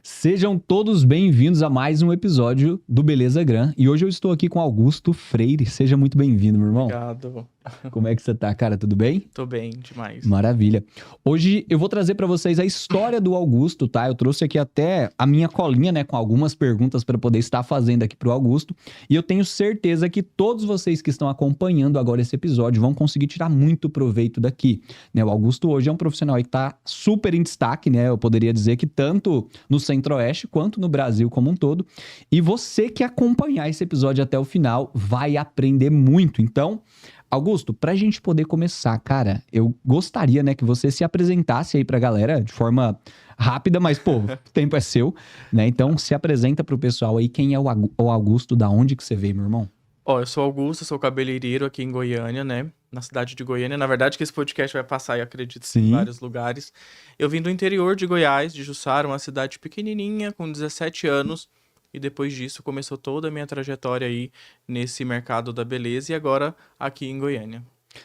Sejam todos bem-vindos a mais um episódio do Beleza Gran. E hoje eu estou aqui com Augusto Freire. Seja muito bem-vindo, meu irmão. Obrigado. Como é que você tá, cara? Tudo bem? Tô bem demais. Maravilha. Hoje eu vou trazer para vocês a história do Augusto, tá? Eu trouxe aqui até a minha colinha, né, com algumas perguntas para poder estar fazendo aqui pro Augusto. E eu tenho certeza que todos vocês que estão acompanhando agora esse episódio vão conseguir tirar muito proveito daqui, né? O Augusto hoje é um profissional que tá super em destaque, né? Eu poderia dizer que tanto no Centro-Oeste quanto no Brasil como um todo. E você que acompanhar esse episódio até o final vai aprender muito. Então, Augusto, pra gente poder começar, cara, eu gostaria, né, que você se apresentasse aí pra galera de forma rápida, mas, pô, o tempo é seu, né? Então, se apresenta pro pessoal aí quem é o Augusto, da onde que você veio, meu irmão? Eu sou Augusto, sou cabeleireiro aqui em Goiânia, né? Na cidade de Goiânia. Na verdade, que esse podcast vai passar, eu acredito, em Sim. vários lugares. Eu vim do interior de Goiás, de Jussara, uma cidade pequenininha, com 17 anos. E depois disso, começou toda a minha trajetória aí nesse mercado da beleza. E agora, aqui em Goiânia.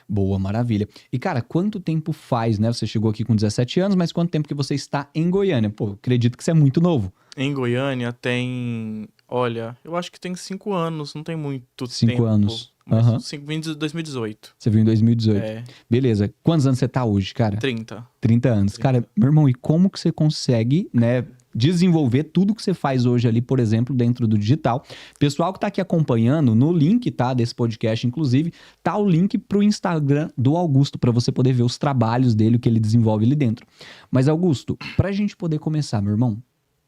Boa, maravilha. E, cara, quanto tempo faz, né? Você chegou aqui com 17 anos, mas quanto tempo que você está em Goiânia? Pô, acredito que você é muito novo. Em Goiânia tem... Olha, eu acho que tem 5 anos, não tem muito 5 tempo. anos. Mas Aham. vim de 2018. Você veio em 2018. É, Beleza. Quantos anos você tá hoje, cara? 30. 30 anos. Cara, 30. meu irmão, e como que você consegue, né, desenvolver tudo que você faz hoje ali, por exemplo, dentro do digital? Pessoal que tá aqui acompanhando, no link, tá, desse podcast, inclusive, tá o link pro Instagram do Augusto, pra você poder ver os trabalhos dele, o que ele desenvolve ali dentro. Mas, Augusto, pra gente poder começar, meu irmão,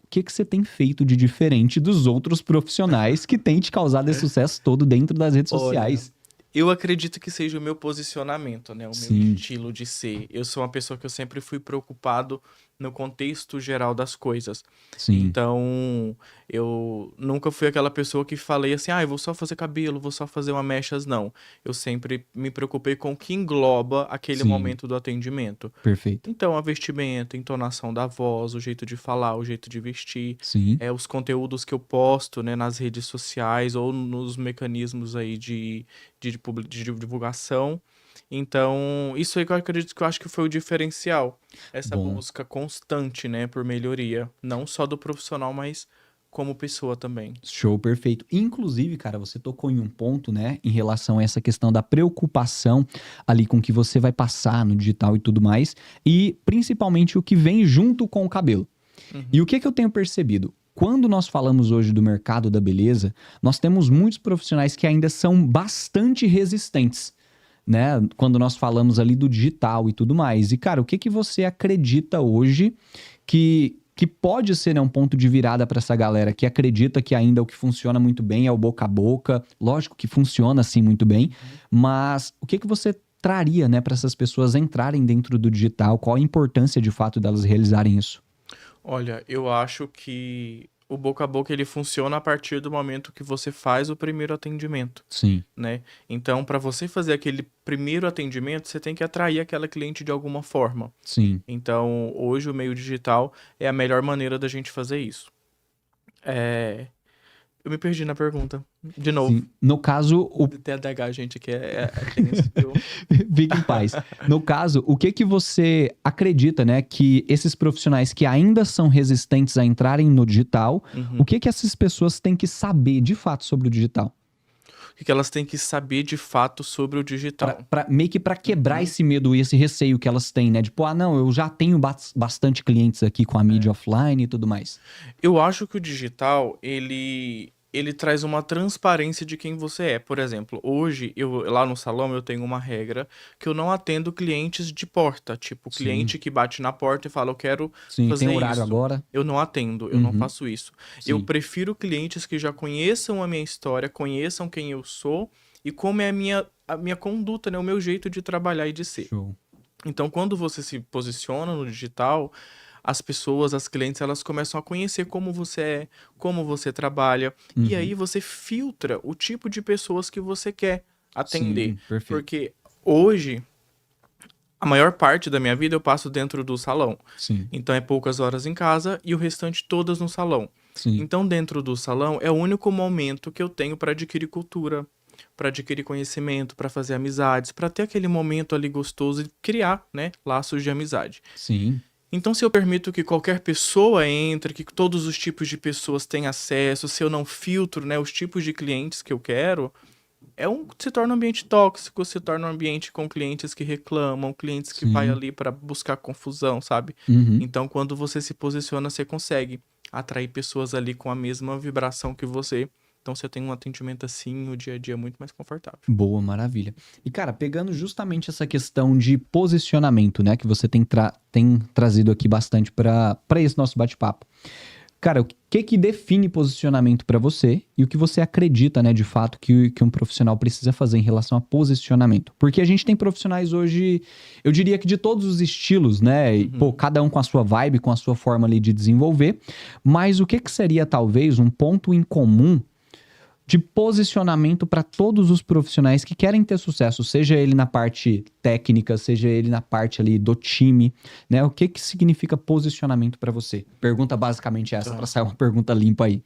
o que que você tem feito de diferente dos outros profissionais que têm te causado esse sucesso todo dentro das redes sociais? Eu acredito que seja o meu posicionamento, né? O meu Sim. estilo de ser. Eu sou uma pessoa que eu sempre fui preocupado no contexto geral das coisas. Sim. Então, eu nunca fui aquela pessoa que falei assim, eu vou só fazer cabelo, vou só fazer uma mechas, não. Eu sempre me preocupei com o que engloba aquele Sim. momento do atendimento. Perfeito. Então, a vestimenta, a entonação da voz, o jeito de falar, o jeito de vestir, Sim. os conteúdos que eu posto, né, nas redes sociais ou nos mecanismos aí de divulgação. Então, isso aí que eu acredito que eu acho que foi o diferencial. Essa Bom. busca constante, né, por melhoria. Não só do profissional, mas como pessoa também. Show, perfeito. Inclusive, cara, você tocou em um ponto, né, em relação a essa questão da preocupação ali com o que você vai passar no digital e tudo mais, e principalmente o que vem junto com o cabelo. E o que eu tenho percebido? Quando nós falamos hoje do mercado da beleza, nós temos muitos profissionais que ainda são bastante resistentes, né? Quando nós falamos ali do digital e tudo mais. E, cara, o que você acredita hoje que pode ser, né, um ponto de virada para essa galera que acredita que ainda o que funciona muito bem é o boca a boca? Lógico que funciona assim muito bem, mas o que você traria, né, para essas pessoas entrarem dentro do digital? Qual a importância de fato delas realizarem isso? Olha, eu acho que o boca a boca ele funciona a partir do momento que você faz o primeiro atendimento, Sim. né? Então, para você fazer aquele primeiro atendimento, você tem que atrair aquela cliente de alguma forma. Sim. Então, hoje o meio digital é a melhor maneira da gente fazer isso. Eu me perdi na pergunta. De novo. Sim. No caso, O TDAH, gente, que é tenso, viu? fique em paz. No caso, o que você acredita, né, que esses profissionais que ainda são resistentes a entrarem no digital, o que essas pessoas têm que saber de fato sobre o digital? O que elas têm que saber de fato sobre o digital? Meio que para quebrar esse medo e esse receio que elas têm, né? Tipo, não, eu já tenho bastante clientes aqui com a mídia offline e tudo mais. Eu acho que o digital, ele traz uma transparência de quem você é. Por exemplo, hoje, lá no salão, eu tenho uma regra que eu não atendo clientes de porta. Tipo, Sim. cliente que bate na porta e fala, eu quero Sim, fazer tem horário isso. agora. Eu não atendo, eu não faço isso. Eu Sim. prefiro clientes que já conheçam a minha história, conheçam quem eu sou e como é a minha conduta, né? O meu jeito de trabalhar e de ser. Show. Então, quando você se posiciona no digital, as pessoas, as clientes, elas começam a conhecer como você é, como você trabalha, e aí você filtra o tipo de pessoas que você quer atender. Sim, perfeito. Porque hoje, a maior parte da minha vida eu passo dentro do salão. Sim. Então, é poucas horas em casa e o restante todas no salão. Sim. Então, dentro do salão, é o único momento que eu tenho para adquirir cultura, para adquirir conhecimento, para fazer amizades, para ter aquele momento ali gostoso e criar, né, laços de amizade. Sim. Então, se eu permito que qualquer pessoa entre, que todos os tipos de pessoas tenham acesso, se eu não filtro, né, os tipos de clientes que eu quero, se torna um ambiente tóxico, se torna um ambiente com clientes que reclamam, clientes que vai Sim. ali para buscar confusão, sabe? Uhum. Então, quando você se posiciona, você consegue atrair pessoas ali com a mesma vibração que você. Então, você tem um atendimento assim, o dia a dia é muito mais confortável. Boa, maravilha. E, cara, pegando justamente essa questão de posicionamento, né, que você tem trazido aqui bastante para esse nosso bate-papo. Cara, o que define posicionamento para você e o que você acredita, né, de fato, que um profissional precisa fazer em relação a posicionamento? Porque a gente tem profissionais hoje, eu diria que de todos os estilos, né, e, pô, cada um com a sua vibe, com a sua forma ali de desenvolver, mas o que seria talvez um ponto em comum de posicionamento para todos os profissionais que querem ter sucesso, seja ele na parte técnica, seja ele na parte ali do time, né? O que significa posicionamento para você? Pergunta basicamente essa, para sair uma pergunta limpa aí.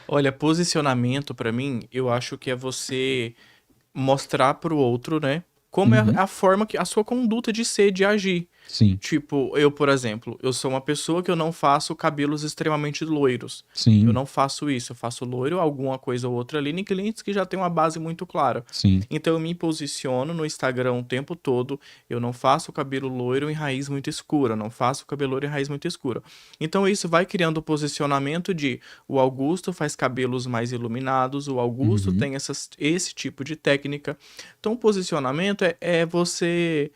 Olha, posicionamento pra mim, eu acho que é você mostrar pro outro, né, como é Uhum. a forma que a sua conduta de ser, de agir. Sim, Tipo, eu, por exemplo, eu sou uma pessoa que eu não faço cabelos extremamente loiros. Eu sim, não faço isso, eu faço loiro, alguma coisa ou outra ali, em clientes que já têm uma base muito clara. sim, Então eu me posiciono no Instagram o tempo todo, eu não faço cabelo loiro em raiz muito escura, eu não faço cabelo loiro em raiz muito escura. Então isso vai criando o posicionamento de o Augusto faz cabelos mais iluminados, o Augusto uhum, tem esse tipo de técnica. Então o posicionamento é você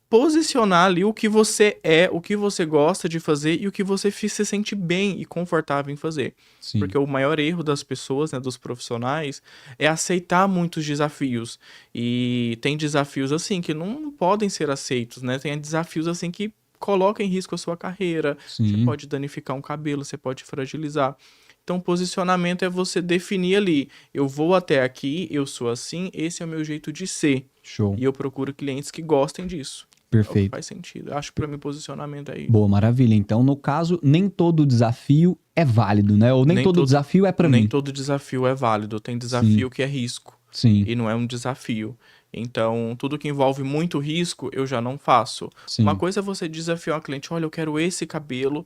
posicionar ali o que você é, o que você gosta de fazer e o que você se sente bem e confortável em fazer. sim, Porque o maior erro das pessoas, né, dos profissionais, é aceitar muitos desafios. E tem desafios assim que não podem ser aceitos, né? Tem desafios assim que colocam em risco a sua carreira. Você sim, pode danificar um cabelo, você pode fragilizar. Então, posicionamento é você definir ali, eu vou até aqui, eu sou assim, esse é o meu jeito de ser. show, E eu procuro clientes que gostem disso. É o que perfeito. faz sentido. Eu acho que pra mim posicionamento é isso. Boa, maravilha. Então, no caso, nem todo desafio é válido, né? Ou nem Nem todo todo, desafio é para nem mim. todo desafio é válido. Tem Sim, desafio que é risco sim, e não é um desafio. Então, tudo que envolve muito risco, eu já não faço. Uma sim, coisa é você desafiar uma cliente, olha, eu quero esse cabelo,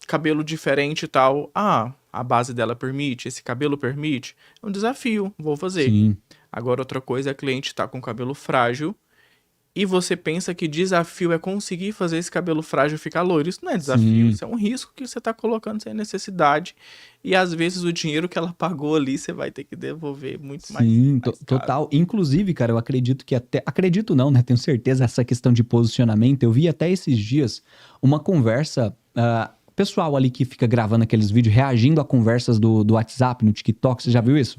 cabelo diferente e tal. Ah, a base dela permite, esse cabelo permite. É um desafio, vou fazer. sim, Agora, outra coisa é a cliente estar com cabelo frágil e você pensa que desafio é conseguir fazer esse cabelo frágil ficar loiro. Isso não é desafio, sim. isso é um risco que você está colocando sem necessidade. E às vezes o dinheiro que ela pagou ali você vai ter que devolver muito Sim, mais caro. total. Inclusive, cara, eu acredito que até. Acredito não, né? Tenho certeza essa questão de posicionamento. Eu vi até esses dias uma conversa. Pessoal ali que fica gravando aqueles vídeos, reagindo a conversas do WhatsApp, no TikTok. Você já viu isso?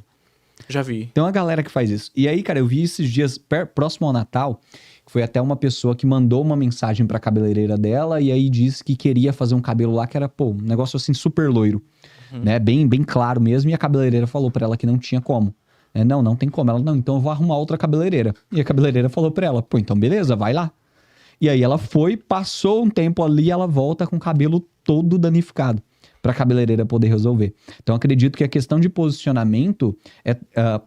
Já vi. Tem uma galera que faz isso. E aí, cara, eu vi esses dias próximo ao Natal. Que foi até uma pessoa que mandou uma mensagem pra cabeleireira dela. E aí disse que queria fazer um cabelo lá que era, pô, um negócio assim super loiro, Uhum. né? Bem, bem claro mesmo. E a cabeleireira falou pra ela que não tinha como. Não, não tem como. Ela, não, então eu vou arrumar outra cabeleireira. E a cabeleireira falou pra ela, pô, então beleza, vai lá. E aí ela foi, passou um tempo ali, ela volta com o cabelo todo danificado para a cabeleireira poder resolver. Então acredito que a questão de posicionamento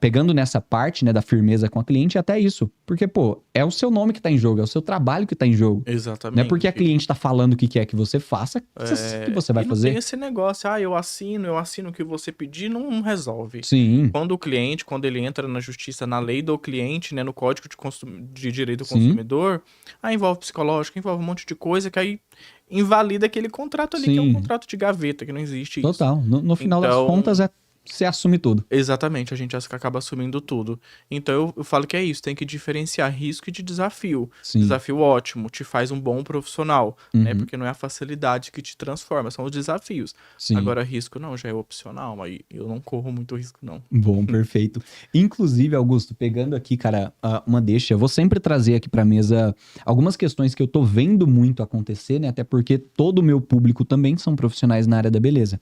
pegando nessa parte, né, da firmeza com a cliente, é até isso, porque pô, é o seu nome que tá em jogo, é o seu trabalho que tá em jogo. Não é porque a Exatamente. cliente tá falando o que quer que você faça que você vai E não tem fazer. esse negócio, eu assino o que você pedir, não resolve. Sim, Quando o cliente, quando ele entra na justiça, na lei do cliente, né, no Código de Direito do sim, Consumidor, aí envolve psicológico, envolve um monte de coisa que aí invalida aquele contrato ali, que é um sim, contrato de gaveta, que não existe isso. total. No final das contas Então, é você assume tudo. exatamente, a gente acaba assumindo tudo. Então eu falo que é isso, tem que diferenciar risco e de desafio. Sim. Desafio ótimo, te faz um bom profissional, né? Uhum, Porque não é a facilidade que te transforma, são os desafios. sim. Agora, risco não, já é opcional, aí eu não corro muito risco, não. Bom, perfeito. Inclusive, Augusto, pegando aqui, cara, uma deixa, eu vou sempre trazer aqui pra mesa algumas questões que eu tô vendo muito acontecer, né? Até porque todo o meu público também são profissionais na área da beleza.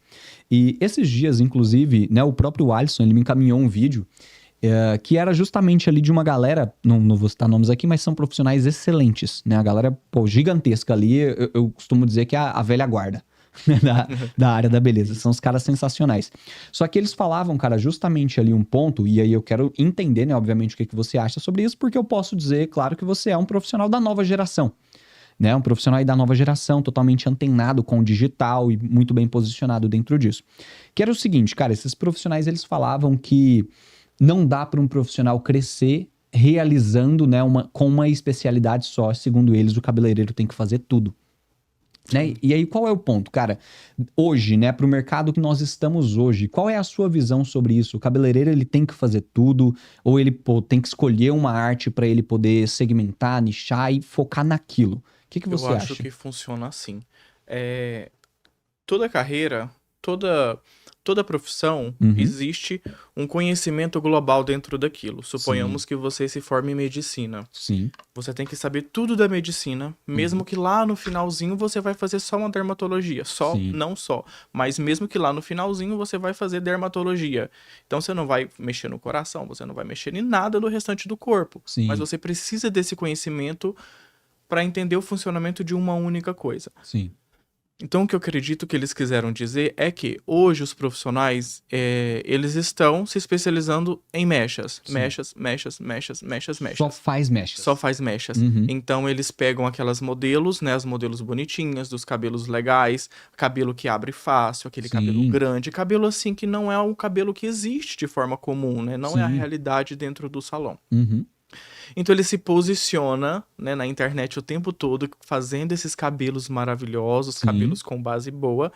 E esses dias, inclusive, né, o próprio Alisson, ele me encaminhou um vídeo que era justamente ali de uma galera, não vou citar nomes aqui, mas são profissionais excelentes, né? A galera, pô, gigantesca ali, eu costumo dizer que é a velha guarda. Da área da beleza. São os caras sensacionais. Só que eles falavam, cara, justamente ali um ponto, e aí eu quero entender, né, obviamente, o que você acha sobre isso, porque eu posso dizer, claro, que você é um profissional da nova geração. né? Um profissional aí da nova geração, totalmente antenado com o digital e muito bem posicionado dentro disso. Que era o seguinte, cara, esses profissionais, eles falavam que não dá para um profissional crescer realizando, né, com uma especialidade só. Segundo eles, o cabeleireiro tem que fazer tudo. Né? E aí, qual é o ponto, cara? Hoje, né, para o mercado que nós estamos hoje, qual é a sua visão sobre isso? O cabeleireiro, ele tem que fazer tudo? Ou ele tem que escolher uma arte para ele poder segmentar, nichar e focar naquilo? O que Eu você acho acha? que funciona assim. É, toda carreira, toda profissão, Uhum. existe um conhecimento global dentro daquilo. Sim, Suponhamos que você se forme em medicina. sim. Você tem que saber tudo da medicina, mesmo Uhum. que lá no finalzinho você vai fazer só uma dermatologia. Só, Sim, não só. Mas mesmo que lá no finalzinho você vai fazer dermatologia. Então você não vai mexer no coração, você não vai mexer em nada do restante do corpo. Mas sim, você precisa desse conhecimento para entender o funcionamento de uma única coisa. sim, Então, o que eu acredito que eles quiseram dizer é que hoje os profissionais, eles estão se especializando em mechas. sim. Mechas, mechas, mechas, mechas, Só mechas. faz Só mechas. faz mechas. Uhum. Então, eles pegam aquelas modelos, né? As modelos bonitinhas, dos cabelos legais, cabelo que abre fácil, aquele cabelo Sim, grande, cabelo assim que não é o cabelo que existe de forma comum, né? Não é a sim. realidade dentro do salão. Uhum. Então ele se posiciona, né, na internet o tempo todo, fazendo esses cabelos maravilhosos, Sim, cabelos com base boa.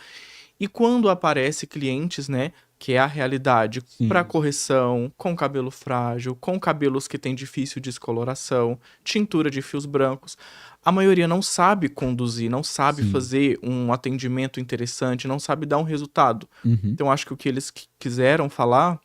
E quando aparece clientes, né, que é a realidade, para sim, correção, com cabelo frágil, com cabelos que têm difícil descoloração, tintura de fios brancos, a maioria não sabe conduzir, não sabe sim. fazer um atendimento interessante, não sabe dar um resultado. Uhum. Então acho que o que eles quiseram falar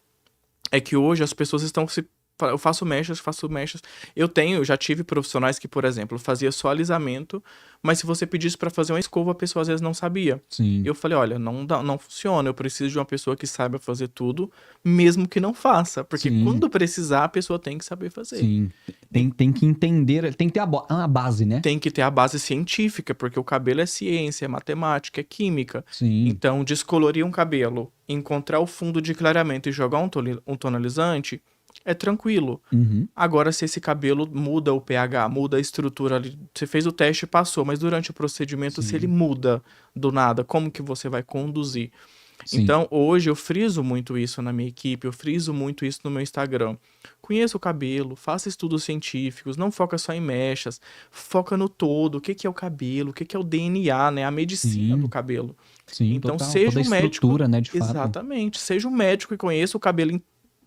é que hoje as pessoas estão se. Eu faço mechas, faço mechas. Eu já tive profissionais que, por exemplo, fazia só alisamento, mas se você pedisse para fazer uma escova, a pessoa às vezes não sabia. Sim, Eu falei, olha, não dá, não funciona. Eu preciso de uma pessoa que saiba fazer tudo, mesmo que não faça, porque sim, quando precisar, a pessoa tem que saber fazer. sim. E Tem que entender, tem que ter a base, né? tem que ter a base científica, porque o cabelo é ciência, é matemática, é química. Sim. Então, descolorir um cabelo, encontrar o fundo de clareamento e jogar um tonalizante é tranquilo. Uhum. Agora, se esse cabelo muda o pH, muda a estrutura ali, você fez o teste e passou, mas durante o procedimento, se ele Sim, muda do nada, como que você vai conduzir? sim, Então, hoje eu friso muito isso na minha equipe, eu friso muito isso no meu Instagram. Conheça o cabelo, faça estudos científicos, não foca só em mechas, foca no todo, o que que é o cabelo, o que que é o DNA, né, a medicina do sim, cabelo. sim, Então, total. Toda seja a um médico, estrutura, né, de fato. exatamente, seja um médico e conheça o cabelo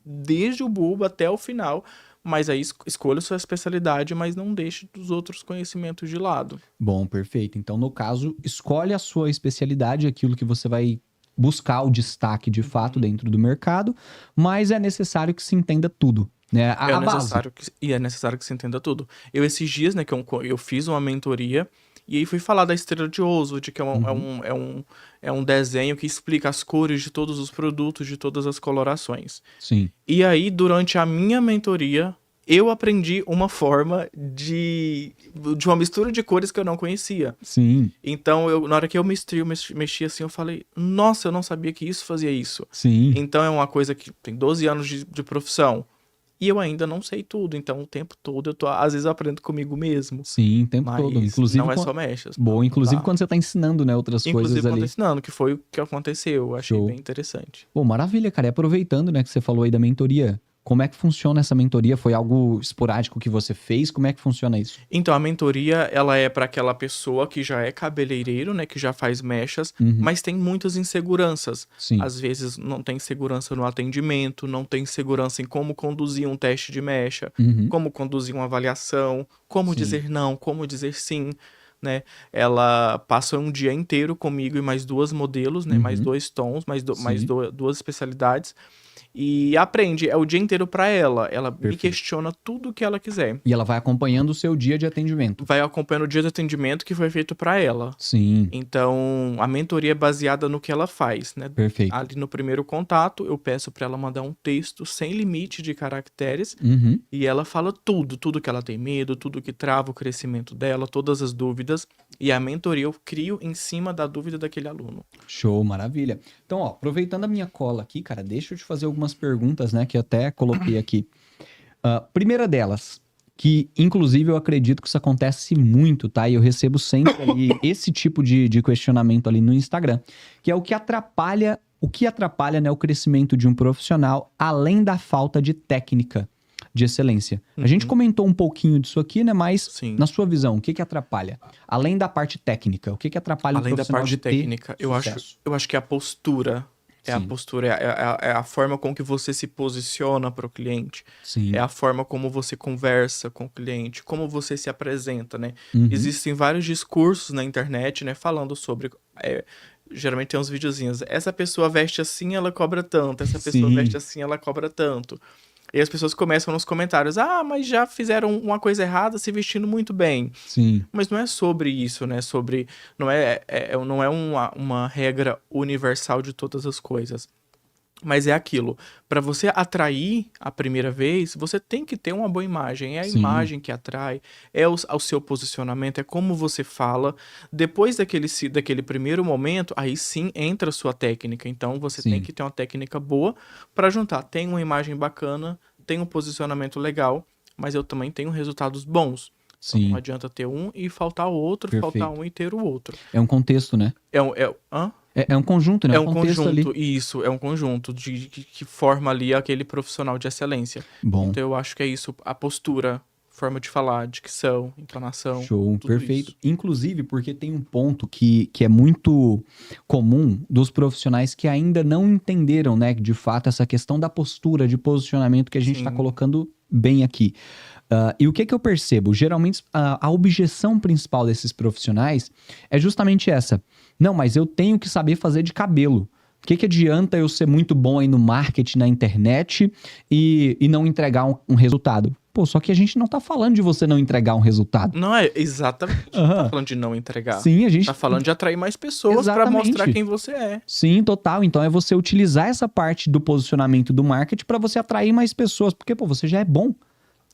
desde o bulbo até o final, mas aí escolha sua especialidade, mas não deixe os outros conhecimentos de lado. Bom, perfeito. Então, no caso, escolhe a sua especialidade, aquilo que você vai buscar o destaque de fato Uhum. dentro do mercado, mas é necessário que se entenda tudo, né? A base. É necessário que você entenda tudo. Eu, esses dias, né, que eu fiz uma mentoria e aí fui falar da estrela de Oswald, que Uhum. é um desenho que explica as cores de todos os produtos, de todas as colorações. Sim, E aí, durante a minha mentoria, eu aprendi uma forma de uma mistura de cores que eu não conhecia. sim, Então, na hora que eu mexi assim, eu falei, nossa, eu não sabia que isso fazia isso. sim, Então, é uma coisa que tem 12 anos de profissão. E eu ainda não sei tudo, então o tempo todo às vezes eu aprendo comigo mesmo, sim, o tempo todo. mas não é só mechas, Boa, não inclusive dá. quando você tá ensinando, né, outras coisas Inclusive quando ali. ensinando, que foi o que aconteceu, eu achei Show. bem interessante. Pô, maravilha, cara. E aproveitando, né, que você falou aí da mentoria, como é que funciona essa mentoria? Foi algo esporádico que você fez? Como é que funciona isso? Então a mentoria, ela é para aquela pessoa que já é cabeleireiro, né, que já faz mechas, Uhum. mas tem muitas inseguranças. Sim, Às vezes não tem segurança no atendimento, não tem segurança em como conduzir um teste de mecha, uhum. como conduzir uma avaliação, como Sim, dizer não, como dizer sim, né? Ela passa um dia inteiro comigo e mais duas modelos, né? Mais uhum. dois tons, Sim, duas especialidades. E aprende, é o dia inteiro para ela. Ela me perfeito. questiona tudo o que ela quiser. E ela vai acompanhando o seu dia de atendimento. Vai acompanhando o dia de atendimento que foi feito para ela. Sim, Então, a mentoria é baseada no que ela faz, né? perfeito. Ali no primeiro contato, eu peço para ela mandar um texto sem limite de caracteres Uhum. e ela fala tudo, tudo que ela tem medo, tudo que trava o crescimento dela, todas as dúvidas. E a mentoria eu crio em cima da dúvida daquele aluno. Show, maravilha. Então, ó, aproveitando a minha cola aqui, cara, deixa eu te fazer algumas perguntas, né, que eu até coloquei aqui. Primeira delas, que inclusive eu acredito que isso acontece muito, tá? E eu recebo sempre ali esse tipo de questionamento ali no Instagram, que é o que atrapalha, né, o crescimento de um profissional, além da falta de técnica de excelência. A gente Uhum. comentou um pouquinho disso aqui, né? Mas, Sim. na sua visão, o que atrapalha? Além da parte técnica, o que atrapalha um Além da profissional parte de ter técnica, sucesso? eu acho que é a postura. É a Sim, postura, é a forma com que você se posiciona para o cliente. É sim. a forma como você conversa com o cliente, como você se apresenta, né? Uhum. Existem vários discursos na internet, né, falando sobre. Geralmente tem uns videozinhos. Essa pessoa veste assim, ela cobra tanto. Essa pessoa Sim, veste assim, ela cobra tanto. E as pessoas começam nos comentários: ah, mas já fizeram uma coisa errada se vestindo muito bem. sim, Mas não é sobre isso, né? Sobre. Não é uma regra universal de todas as coisas. Mas é aquilo. Para você atrair a primeira vez, você tem que ter uma boa imagem. É a sim, imagem que atrai, é o seu posicionamento, é como você fala. Depois daquele primeiro momento, aí sim entra a sua técnica. Então você tem sim, que ter uma técnica boa para juntar. Tem uma imagem bacana, tem um posicionamento legal, mas eu também tenho resultados bons. Então não sim. adianta ter um e faltar o outro, faltar Perfeito. um e ter o outro. É um contexto, né? Hã? É um conjunto, né? É Um um contexto ali. conjunto, isso, é um conjunto que forma ali aquele profissional de excelência. Bom, Então eu acho que é isso, a postura, forma de falar, dicção, entonação, show, tudo perfeito. isso. Inclusive, porque tem um ponto que é muito comum dos profissionais que ainda não entenderam, né, de fato, essa questão da postura, de posicionamento que a gente está Sim, colocando bem aqui. E o que eu percebo? Geralmente, a objeção principal desses profissionais é justamente essa. Não, mas eu tenho que saber fazer de cabelo. O que adianta eu ser muito bom aí no marketing, na internet e não entregar um resultado? Pô, só que a gente não tá falando de você não entregar um resultado. não é exatamente, não tá Aham. falando de não entregar. Sim, a Tá gente. falando de atrair mais pessoas para mostrar Exatamente. quem você é. Sim, total. Então é você utilizar essa parte do posicionamento do marketing para você atrair mais pessoas, porque pô, você já é bom.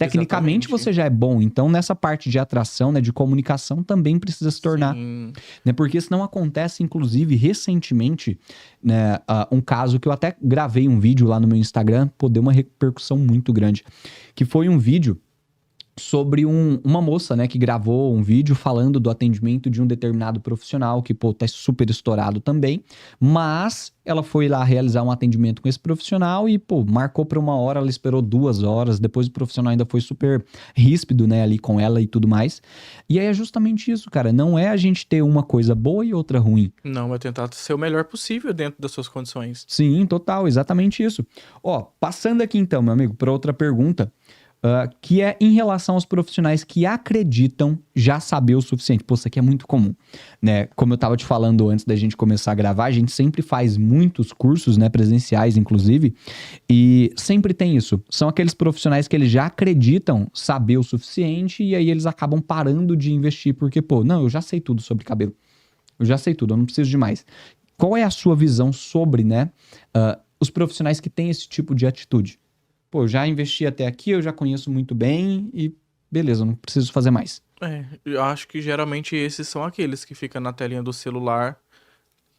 Tecnicamente Exatamente. você já é bom, então nessa parte de atração, né, de comunicação também precisa se tornar, Sim. né, porque senão acontece, inclusive, recentemente, né, um caso que eu até gravei um vídeo lá no meu Instagram, pô, deu uma repercussão muito grande, que foi um vídeo sobre uma moça, né, que gravou um vídeo falando do atendimento de um determinado profissional, que, pô, tá super estourado também, mas ela foi lá realizar um atendimento com esse profissional e, pô, marcou pra 1 hora, ela esperou 2 horas, depois o profissional ainda foi super ríspido, né, ali com ela e tudo mais. E aí é justamente isso, cara, não é a gente ter uma coisa boa e outra ruim. Não, é tentar ser o melhor possível dentro das suas condições. Sim, total, exatamente isso. Ó, passando aqui então, meu amigo, para outra pergunta, que é em relação aos profissionais que acreditam já saber o suficiente. Pô, isso aqui é muito comum, né? Como eu tava te falando antes da gente começar a gravar, a gente sempre faz muitos cursos, né, presenciais, inclusive, e sempre tem isso. São aqueles profissionais que eles já acreditam saber o suficiente e aí eles acabam parando de investir porque, pô, não, eu já sei tudo sobre cabelo. Eu já sei tudo, eu não preciso de mais. Qual é a sua visão sobre, né, os profissionais que têm esse tipo de atitude? Pô, eu já investi até aqui, eu já conheço muito bem e beleza, eu não preciso fazer mais. Eu acho que geralmente esses são aqueles que ficam na telinha do celular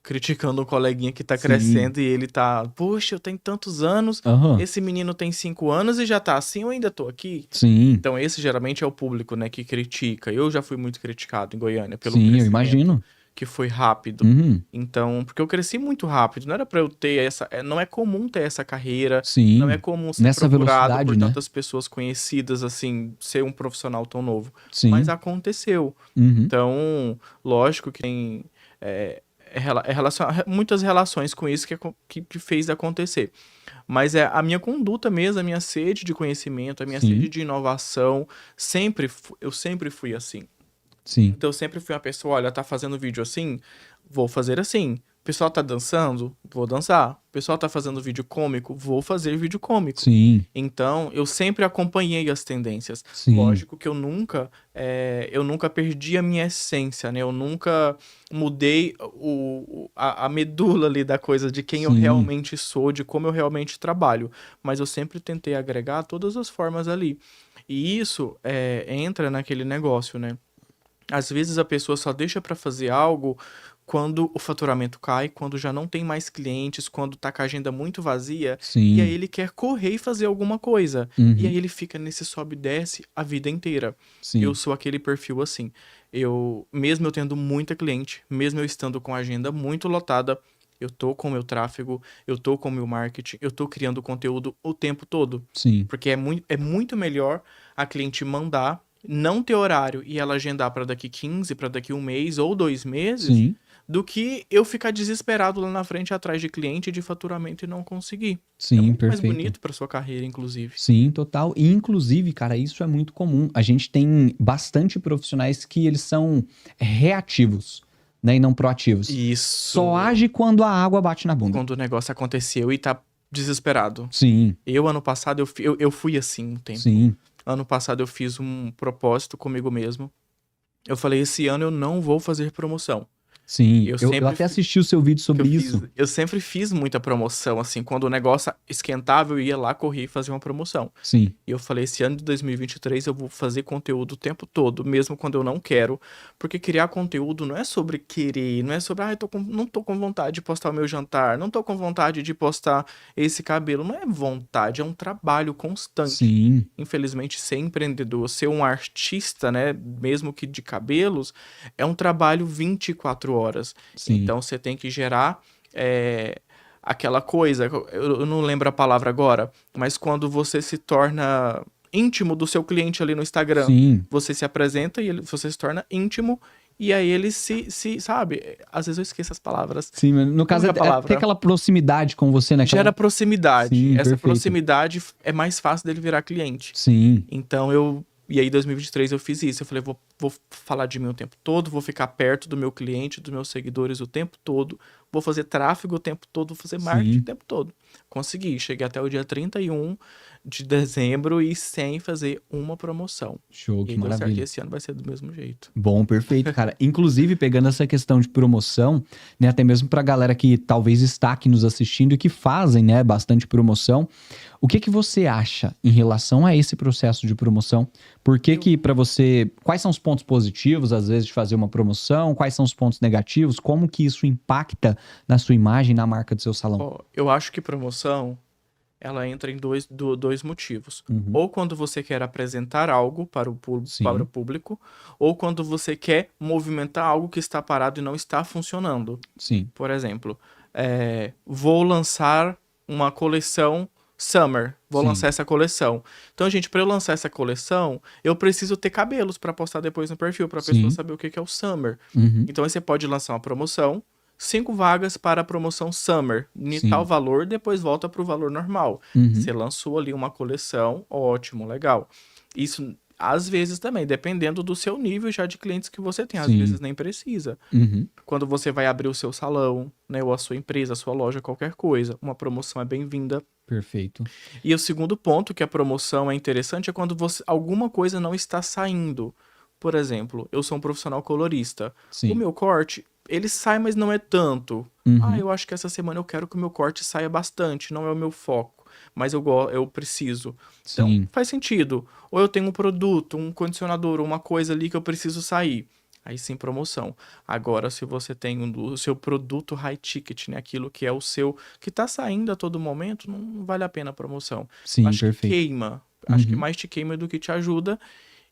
criticando o coleguinha que tá Sim. crescendo e ele tá, poxa, eu tenho tantos anos, Aham. esse menino tem 5 anos e já tá assim, eu ainda tô aqui. Sim. Então esse geralmente é o público, né, que critica. Eu já fui muito criticado em Goiânia pelo Sim, eu crescimento imagino. que foi rápido. Uhum. Então, porque eu cresci muito rápido, não era pra eu ter não é comum ter essa carreira, não é Sim. comum ser Nessa procurado por velocidade, né? tantas pessoas conhecidas assim, ser um profissional tão novo. Mas Sim. aconteceu. Uhum. Então, lógico que tem muitas relações com isso que fez acontecer. Mas é a minha conduta mesmo, a minha sede de conhecimento, a minha sede Sim. de inovação, eu sempre fui assim. Sim. Então eu sempre fui uma pessoa, olha, tá fazendo vídeo assim, vou fazer assim. O pessoal tá dançando, vou dançar. O pessoal tá fazendo vídeo cômico, vou fazer vídeo cômico. Sim. Então, eu sempre acompanhei as tendências. Sim. Lógico que eu nunca perdi a minha essência, né? Eu nunca mudei a medula ali da coisa de quem eu Sim. realmente sou, de como eu realmente trabalho. Mas eu sempre tentei agregar todas as formas ali. E isso entra naquele negócio, né? Às vezes a pessoa só deixa pra fazer algo quando o faturamento cai, quando já não tem mais clientes, quando tá com a agenda muito vazia, e Sim. aí ele quer correr e fazer alguma coisa. E Uhum. aí ele fica nesse sobe e desce a vida inteira. Sim. Eu sou aquele perfil assim. Mesmo eu tendo muita cliente, mesmo eu estando com a agenda muito lotada, eu tô com o meu tráfego, eu tô com o meu marketing, eu tô criando conteúdo o tempo todo. Sim. Porque é muito melhor a cliente mandar, não ter horário e ela agendar para daqui 15, para daqui um mês ou 2 meses, Sim. do que eu ficar desesperado lá na frente atrás de cliente de faturamento e não conseguir. É Sim, muito mais perfeito. bonito para sua carreira, inclusive. Sim, total. E, inclusive, cara, isso é muito comum. A gente tem bastante profissionais que eles são reativos, né, e não proativos. Isso. Só age quando a água bate na bunda. Quando o negócio aconteceu e tá desesperado. Sim, Ano passado, eu fui assim um tempo. sim, Ano passado eu fiz um propósito comigo mesmo. Eu falei, esse ano eu não vou fazer promoção. sim. Eu Eu sempre até assisti o seu vídeo sobre isso. Eu sempre fiz muita promoção, assim, quando o negócio esquentava, eu ia lá, corria e fazia uma promoção. Sim, E eu falei, esse ano de 2023 eu vou fazer conteúdo o tempo todo, mesmo quando eu não quero, porque criar conteúdo não é sobre querer, não é sobre, não tô com vontade de postar o meu jantar, não tô com vontade de postar esse cabelo, não é vontade, é um trabalho constante. sim, Infelizmente, ser empreendedor, ser um artista, né, mesmo que de cabelos, é um trabalho 24 horas. sim. Então, você tem que gerar aquela coisa, eu não lembro a palavra agora, mas quando você se torna íntimo do seu cliente ali no Instagram, Sim, você se apresenta e você se torna íntimo, e aí ele sabe? Às vezes eu esqueço as palavras. sim. Mas no caso, Como que é a palavra? ter aquela proximidade com você, né? Gera proximidade. Sim, Essa perfeito. proximidade é mais fácil dele virar cliente. Sim, Então E aí, em 2023, eu fiz isso. Eu falei, vou falar de mim o tempo todo, vou ficar perto do meu cliente, dos meus seguidores o tempo todo, vou fazer tráfego o tempo todo, vou fazer marketing sim. o tempo todo. Consegui. Cheguei até o dia 31 de dezembro e sem fazer uma promoção. Show, E que aí deu certo. E maravilha. esse ano vai ser do mesmo jeito. Bom, perfeito, cara. Inclusive, pegando essa questão de promoção, né, até mesmo pra galera que talvez está aqui nos assistindo e que fazem, né, bastante promoção, o que que você acha em relação a esse processo de promoção? Por que que pra você, quais são os pontos positivos, às vezes, de fazer uma promoção? Quais são os pontos negativos? Como que isso impacta na sua imagem, na marca do seu salão? Ó, eu acho que promoção, ela entra em dois motivos. Uhum. Ou quando você quer apresentar algo para o Sim. público, ou quando você quer movimentar algo que está parado e não está funcionando. Sim. Por exemplo, vou lançar uma coleção Summer. Vou Sim. lançar essa coleção. Então, gente, para eu lançar essa coleção, eu preciso ter cabelos para postar depois no perfil, para a pessoa Sim. saber o que que é o Summer. Uhum. Então, aí você pode lançar uma promoção, 5 vagas para a promoção Summer, em Sim. tal valor, depois volta para o valor normal. Uhum. Você lançou ali uma coleção, ótimo, legal. Isso, às vezes também, dependendo do seu nível já de clientes que você tem, às Sim. vezes nem precisa. Uhum. Quando você vai abrir o seu salão, né, ou a sua empresa, a sua loja, qualquer coisa, uma promoção é bem-vinda. Perfeito. E o segundo ponto que a promoção é interessante é quando alguma coisa não está saindo. Por exemplo, eu sou um profissional colorista. Sim. O meu corte, ele sai, mas não é tanto. Uhum. Eu acho que essa semana eu quero que o meu corte saia bastante, não é o meu foco, mas eu preciso. Então, Sim. faz sentido. Ou eu tenho um produto, um condicionador, uma coisa ali que eu preciso sair. Aí sim, promoção. Agora, se você tem o seu produto high ticket, né? Aquilo que é o seu, que tá saindo a todo momento, não vale a pena a promoção. Sim, Acho que perfeito. queima. Acho que Uhum. mais te queima do que te ajuda.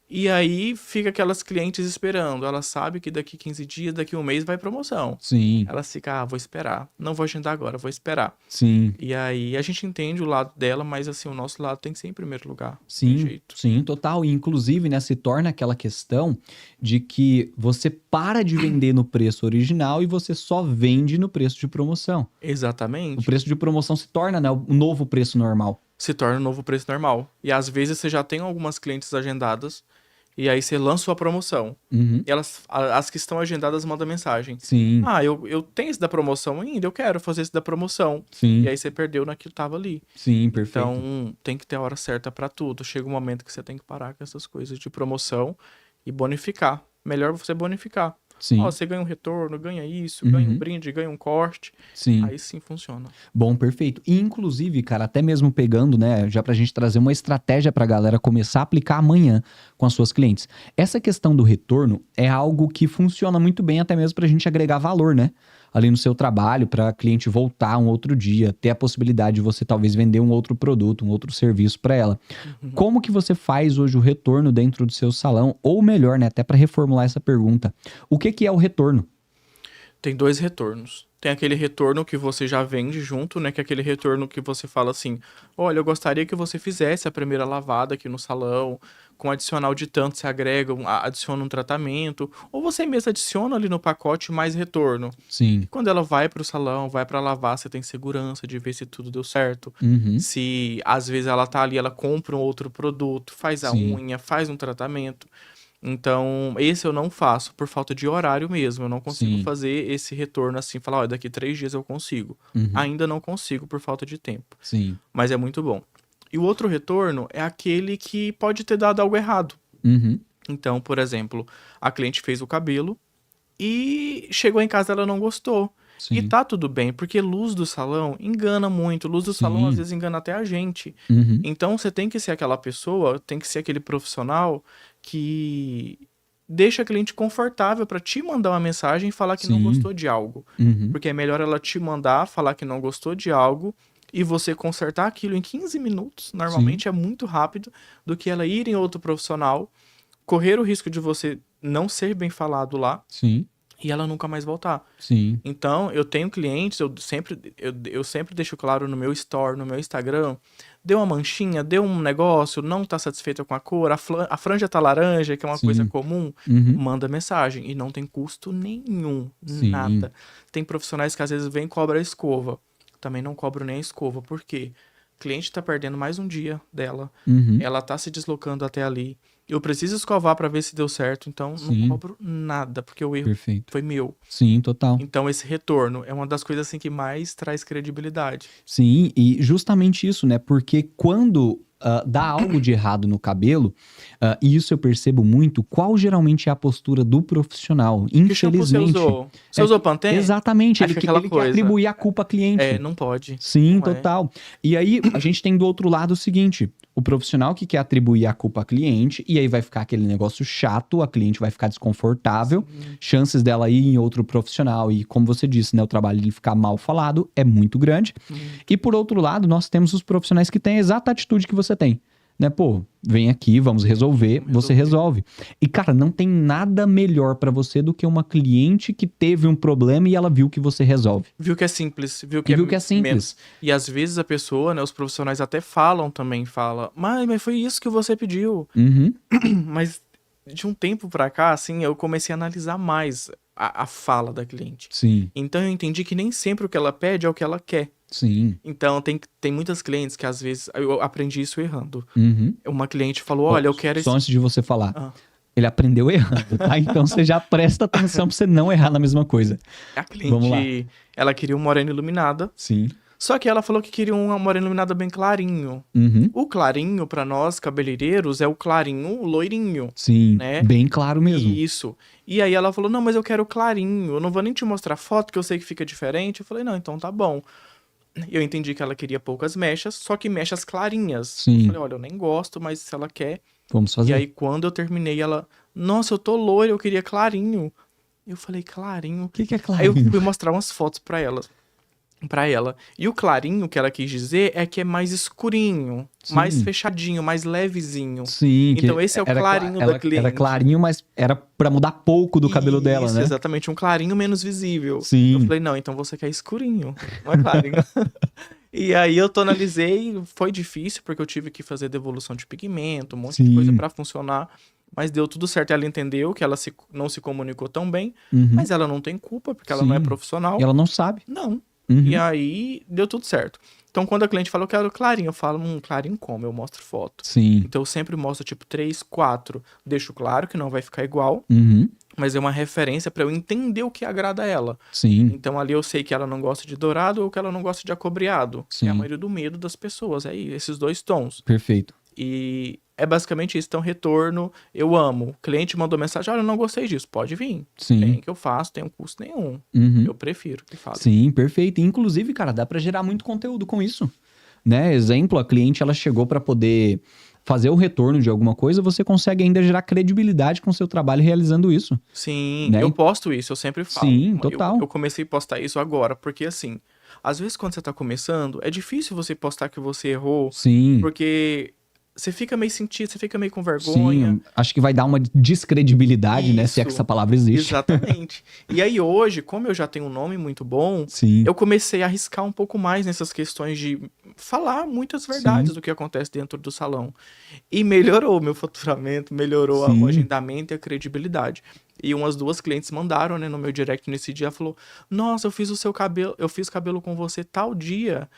E aí fica aquelas clientes esperando. Ela sabe que daqui 15 dias, daqui um mês vai promoção. Sim. Ela fica, vou esperar. Não vou agendar agora, vou esperar. Sim. E aí a gente entende o lado dela, mas assim, o nosso lado tem que ser em primeiro lugar. Tem Sim, jeito. sim, total. E inclusive, né, se torna aquela questão de que você para de vender no preço original e você só vende no preço de promoção. O Exatamente. preço de promoção se torna, né, o novo preço normal. Se torna o novo preço normal. E às vezes você já tem algumas clientes agendadas, e aí você lança sua promoção. Uhum. E as que estão agendadas mandam mensagem. Sim, Eu tenho esse da promoção ainda, eu quero fazer esse da promoção. sim, E aí você perdeu naquilo que tava ali. sim, perfeito. Então, tem que ter a hora certa pra tudo. Chega um momento que você tem que parar com essas coisas de promoção e bonificar. Melhor você bonificar. Sim. Ó, você ganha um retorno, ganha isso, ganha um brinde, ganha um corte. Sim. Aí sim funciona. Bom, perfeito. E, inclusive, cara, até mesmo pegando, né, já pra gente trazer uma estratégia pra galera começar a aplicar amanhã com as suas clientes. Essa questão do retorno é algo que funciona muito bem até mesmo pra gente agregar valor, né? Ali no seu trabalho, para cliente voltar um outro dia, ter a possibilidade de você talvez vender um outro produto, um outro serviço para ela. Como que você faz hoje o retorno dentro do seu salão? Ou melhor, né, até para reformular essa pergunta, o que é o retorno? Tem 2 retornos. Tem aquele retorno que você já vende junto, né? Que é aquele retorno que você fala assim: olha, eu gostaria que você fizesse a primeira lavada aqui no salão, com adicional de tanto, você agrega, adiciona um tratamento, ou você mesmo adiciona ali no pacote mais retorno. Sim. E quando ela vai pro salão, vai pra lavar, você tem segurança de ver se tudo deu certo. Se às vezes ela tá ali, ela compra um outro produto, faz a unha, faz um tratamento. Então, esse eu não faço por falta de horário mesmo. Eu não consigo fazer esse retorno assim, falar, ó, daqui 3 dias eu consigo. Ainda não consigo por falta de tempo. Sim. Mas é muito bom. E o outro retorno é aquele que pode ter dado algo errado. Então, por exemplo, a cliente fez o cabelo e chegou em casa e ela não gostou. E tá tudo bem, porque luz do salão engana muito. Luz do salão às vezes engana até a gente. Então você tem que ser aquela pessoa, tem que ser aquele profissional que deixa a cliente confortável para te mandar uma mensagem e falar que não gostou de algo. Porque é melhor ela te mandar, falar que não gostou de algo e você consertar aquilo em 15 minutos, normalmente é muito rápido, do que ela ir em outro profissional, correr o risco de você não ser bem falado lá. E ela nunca mais voltar. Então, eu tenho clientes, eu sempre deixo claro no meu store, no meu Instagram, deu uma manchinha, deu um negócio, não tá satisfeita com a cor, a franja tá laranja, que é uma coisa comum, manda mensagem. E não tem custo nenhum, nada. Tem profissionais que às vezes vêm e cobram a escova. Também não cobro nem a escova, por quê? O cliente tá perdendo mais um dia dela, ela tá se deslocando até ali. Eu preciso escovar para ver se deu certo, então não cobro nada, porque o erro foi meu. Sim, total. Então esse retorno é uma das coisas assim que mais traz credibilidade. Sim, e justamente isso, né? Porque quando dá algo de errado no cabelo, e isso eu percebo muito, qual geralmente é a postura do profissional? Infelizmente. Que shampoo você usou Pantene? Exatamente, Aí ele, fica aquela ele quer coisa. atribuir a culpa ao cliente. É, não pode. Sim, não total. E aí, a gente tem do outro lado o seguinte: o profissional que quer atribuir a culpa ao cliente, e aí vai ficar aquele negócio chato, a cliente vai ficar desconfortável, chances dela ir em outro profissional, e como você disse, né, o trabalho de ficar mal falado é muito grande. E por outro lado, nós temos os profissionais que têm a exata atitude que você tem. Né, pô, vem aqui, vamos resolver, você resolve. E, cara, não tem nada melhor pra você do que uma cliente que teve um problema e ela viu que você resolve. Viu que é simples, viu que é simples. Menos. E às vezes a pessoa, né, os profissionais até falam também, mas foi isso que você pediu. Mas de um tempo pra cá, assim, eu comecei a analisar mais a fala da cliente. Então eu entendi que nem sempre o que ela pede é o que ela quer. Então, tem muitas clientes que às vezes, eu aprendi isso errando. Uma cliente falou, olha, eu quero Só antes de você falar, ele aprendeu errando, tá? Então você já presta atenção pra você não errar na mesma coisa. A cliente, ela queria uma morena iluminada. Só que ela falou que queria uma morena iluminada bem clarinho. O clarinho, pra nós, cabeleireiros, é o clarinho loirinho. Né? Bem claro mesmo. Isso. E aí ela falou, não, mas eu quero clarinho. Eu não vou nem te mostrar foto, que eu sei que fica diferente. Eu falei, não, então tá bom. Eu entendi que ela queria poucas mechas, só que mechas clarinhas. Eu falei, olha, eu nem gosto, mas se ela quer... Vamos fazer. E aí, quando eu terminei, ela... Nossa, eu tô loira, eu queria clarinho. Eu falei, clarinho? O que é clarinho? Aí eu fui mostrar umas fotos pra ela. E o clarinho que ela quis dizer é que é mais escurinho, mais fechadinho, mais levezinho. Então esse é o clarinho da cliente. Era clarinho, mas era pra mudar pouco do cabelo dela, né? Exatamente, um clarinho menos visível. Eu falei, não, então você quer escurinho, não é clarinho. E aí eu analisei, foi difícil, porque eu tive que fazer devolução de pigmento, um monte de coisa pra funcionar. Mas deu tudo certo, ela entendeu que ela não se comunicou tão bem, mas ela não tem culpa, porque ela não é profissional. E ela não sabe. Não. E aí, deu tudo certo. Então, quando a cliente fala, eu quero clarinho, eu falo, clarinho como? Eu mostro foto. Então, eu sempre mostro, tipo, 3, 4. Deixo claro que não vai ficar igual, mas é uma referência pra eu entender o que agrada a ela. Então, ali eu sei que ela não gosta de dourado ou que ela não gosta de acobreado. Que é a maioria do medo das pessoas, é esses 2 tons. Perfeito. E é basicamente isso. Então, retorno, eu amo. O cliente mandou mensagem, olha, eu não gostei disso. Pode vir. Sim. Tem que eu faço, tem um custo nenhum. Uhum. Eu prefiro que faça. Sim, perfeito. Inclusive, cara, dá pra gerar muito conteúdo com isso, né? Exemplo, a cliente, ela chegou pra poder fazer o retorno de alguma coisa, você consegue ainda gerar credibilidade com o seu trabalho realizando isso. Sim, Né? eu posto isso, eu sempre falo. Sim, total. Eu comecei a postar isso agora, porque assim, às vezes quando você tá começando, é difícil você postar que você errou, Sim. porque você fica meio sentido, você fica meio com vergonha. Sim, acho que vai dar uma descredibilidade, né? Se é que Isso, essa palavra existe. exatamente. E aí hoje, como eu já tenho um nome muito bom, Sim. eu comecei a arriscar um pouco mais nessas questões de falar muitas verdades do que acontece dentro do salão. E melhorou o meu faturamento, melhorou o Sim. agendamento e a credibilidade. E umas 2 clientes mandaram, né, no meu direct nesse dia, falou: Nossa, eu fiz o seu cabelo, eu fiz cabelo com você tal dia,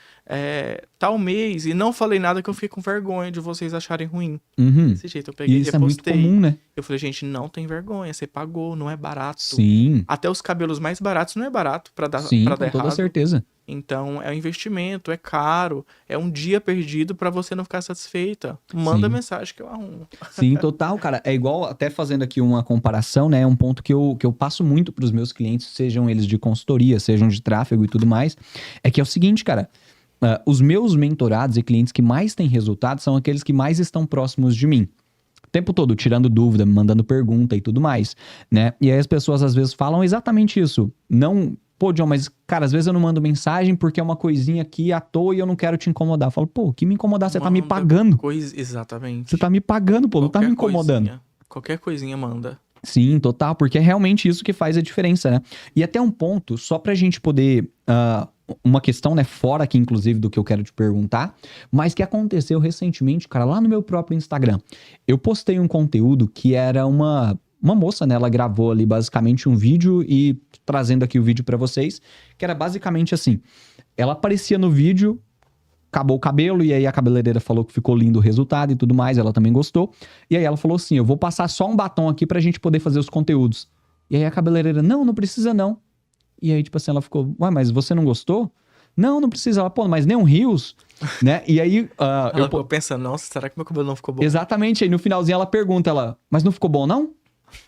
tal mês, e não falei nada que eu fiquei com vergonha de vocês acharem ruim. Uhum. Desse jeito, eu peguei E e isso é muito repostei. comum, né? Eu falei, gente, não tem vergonha, você pagou, não é barato. Sim. Até os cabelos mais baratos não é barato pra dar, Sim, pra com dar toda errado. certeza. Então, é um investimento, é caro, é um dia perdido pra você não ficar satisfeita. Manda Sim. mensagem que eu arrumo. Sim, total, cara. É igual, até fazendo aqui uma comparação, né? Um ponto que eu passo muito pros meus clientes, sejam eles de consultoria, sejam de tráfego e tudo mais, é que é o seguinte, cara. Os meus mentorados e clientes que mais têm resultado são aqueles que mais estão próximos de mim. O tempo todo, tirando dúvida, me mandando pergunta e tudo mais, né? E aí as pessoas às vezes falam exatamente isso. Não, pô, John, mas, cara, às vezes eu não mando mensagem porque é uma coisinha aqui à toa e eu não quero te incomodar. Eu falo, pô, que me incomodar? Você tá me Manda pagando. Exatamente. Você tá me pagando, pô, não tá me incomodando. Qualquer coisinha manda. Sim, total, porque é realmente isso que faz a diferença, né? E até um ponto, só pra gente poder. Uma questão, né, fora aqui, inclusive, do que eu quero te perguntar, mas que aconteceu recentemente, cara, lá no meu próprio Instagram. Eu postei um conteúdo que era uma moça, né? Ela gravou ali basicamente um vídeo e trazendo aqui o vídeo pra vocês, que era basicamente assim: ela aparecia no vídeo. Acabou o cabelo, e aí a cabeleireira falou que ficou lindo o resultado e tudo mais, ela também gostou. E aí ela falou assim, eu vou passar só um batom aqui pra gente poder fazer os conteúdos. E aí a cabeleireira, não precisa não. E aí, tipo assim, ela ficou, ué, mas você não gostou? Não precisa. Ela, pô, mas nem um rios, né? E aí... ela ficou pensando, nossa, será que meu cabelo não ficou bom? Exatamente, aí no finalzinho ela pergunta, mas não ficou bom não?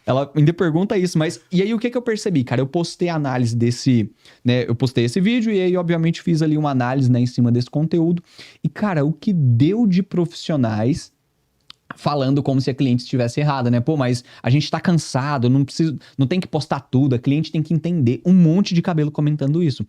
Ela ainda pergunta isso, mas... E aí, o que eu percebi, cara? Eu postei a análise desse... né? Eu postei esse vídeo e aí, obviamente, fiz ali uma análise, né, em cima desse conteúdo. E, cara, o que deu de profissionais falando como se a cliente estivesse errada, né? Pô, mas a gente tá cansado, não tem que postar tudo, a cliente tem que entender. Um monte de cabelo comentando isso.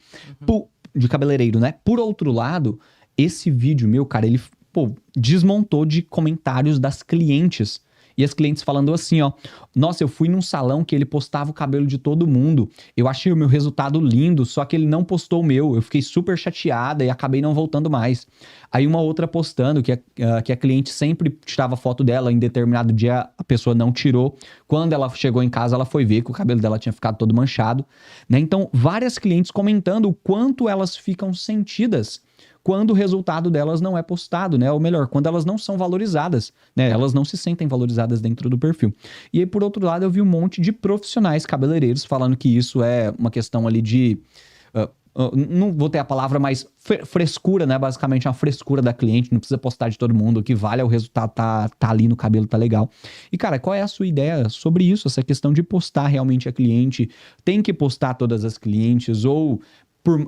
De cabeleireiro, né? Por outro lado, esse vídeo meu, cara, ele, pô, desmontou de comentários das clientes. E as clientes falando assim, ó, nossa, eu fui num salão que ele postava o cabelo de todo mundo, eu achei o meu resultado lindo, só que ele não postou o meu, eu fiquei super chateada e acabei não voltando mais. Aí uma outra postando que a cliente sempre tirava foto dela, em determinado dia a pessoa não tirou, quando ela chegou em casa ela foi ver que o cabelo dela tinha ficado todo manchado, né? Então várias clientes comentando o quanto elas ficam sentidas quando o resultado delas não é postado, né? Ou melhor, quando elas não são valorizadas, né? Elas não se sentem valorizadas dentro do perfil. E aí, por outro lado, eu vi um monte de profissionais cabeleireiros falando que isso é uma questão ali de... não vou ter a palavra, mas frescura, né? Basicamente uma frescura da cliente, não precisa postar de todo mundo, o que vale é o resultado tá ali no cabelo, tá legal. E cara, qual é a sua ideia sobre isso? Essa questão de postar realmente a cliente, tem que postar todas as clientes ou...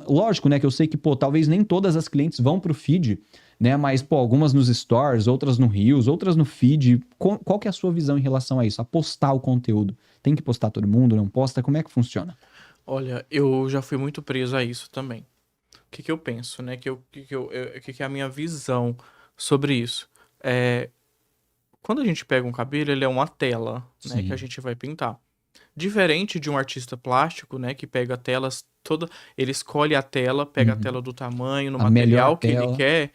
lógico, né, que eu sei que, pô, talvez nem todas as clientes vão pro feed, né, mas, pô, algumas nos stories, outras no Reels, outras no feed. Qual que é a sua visão em relação a isso? A postar o conteúdo? Tem que postar todo mundo, não posta? Como é que funciona? Olha, eu já fui muito preso a isso também. O que eu penso, né, que é a minha visão sobre isso? Quando a gente pega um cabelo, ele é uma tela, né, que a gente vai pintar. Diferente de um artista plástico, né, que pega telas toda, ele escolhe a tela, pega a tela do tamanho, no material que ele quer,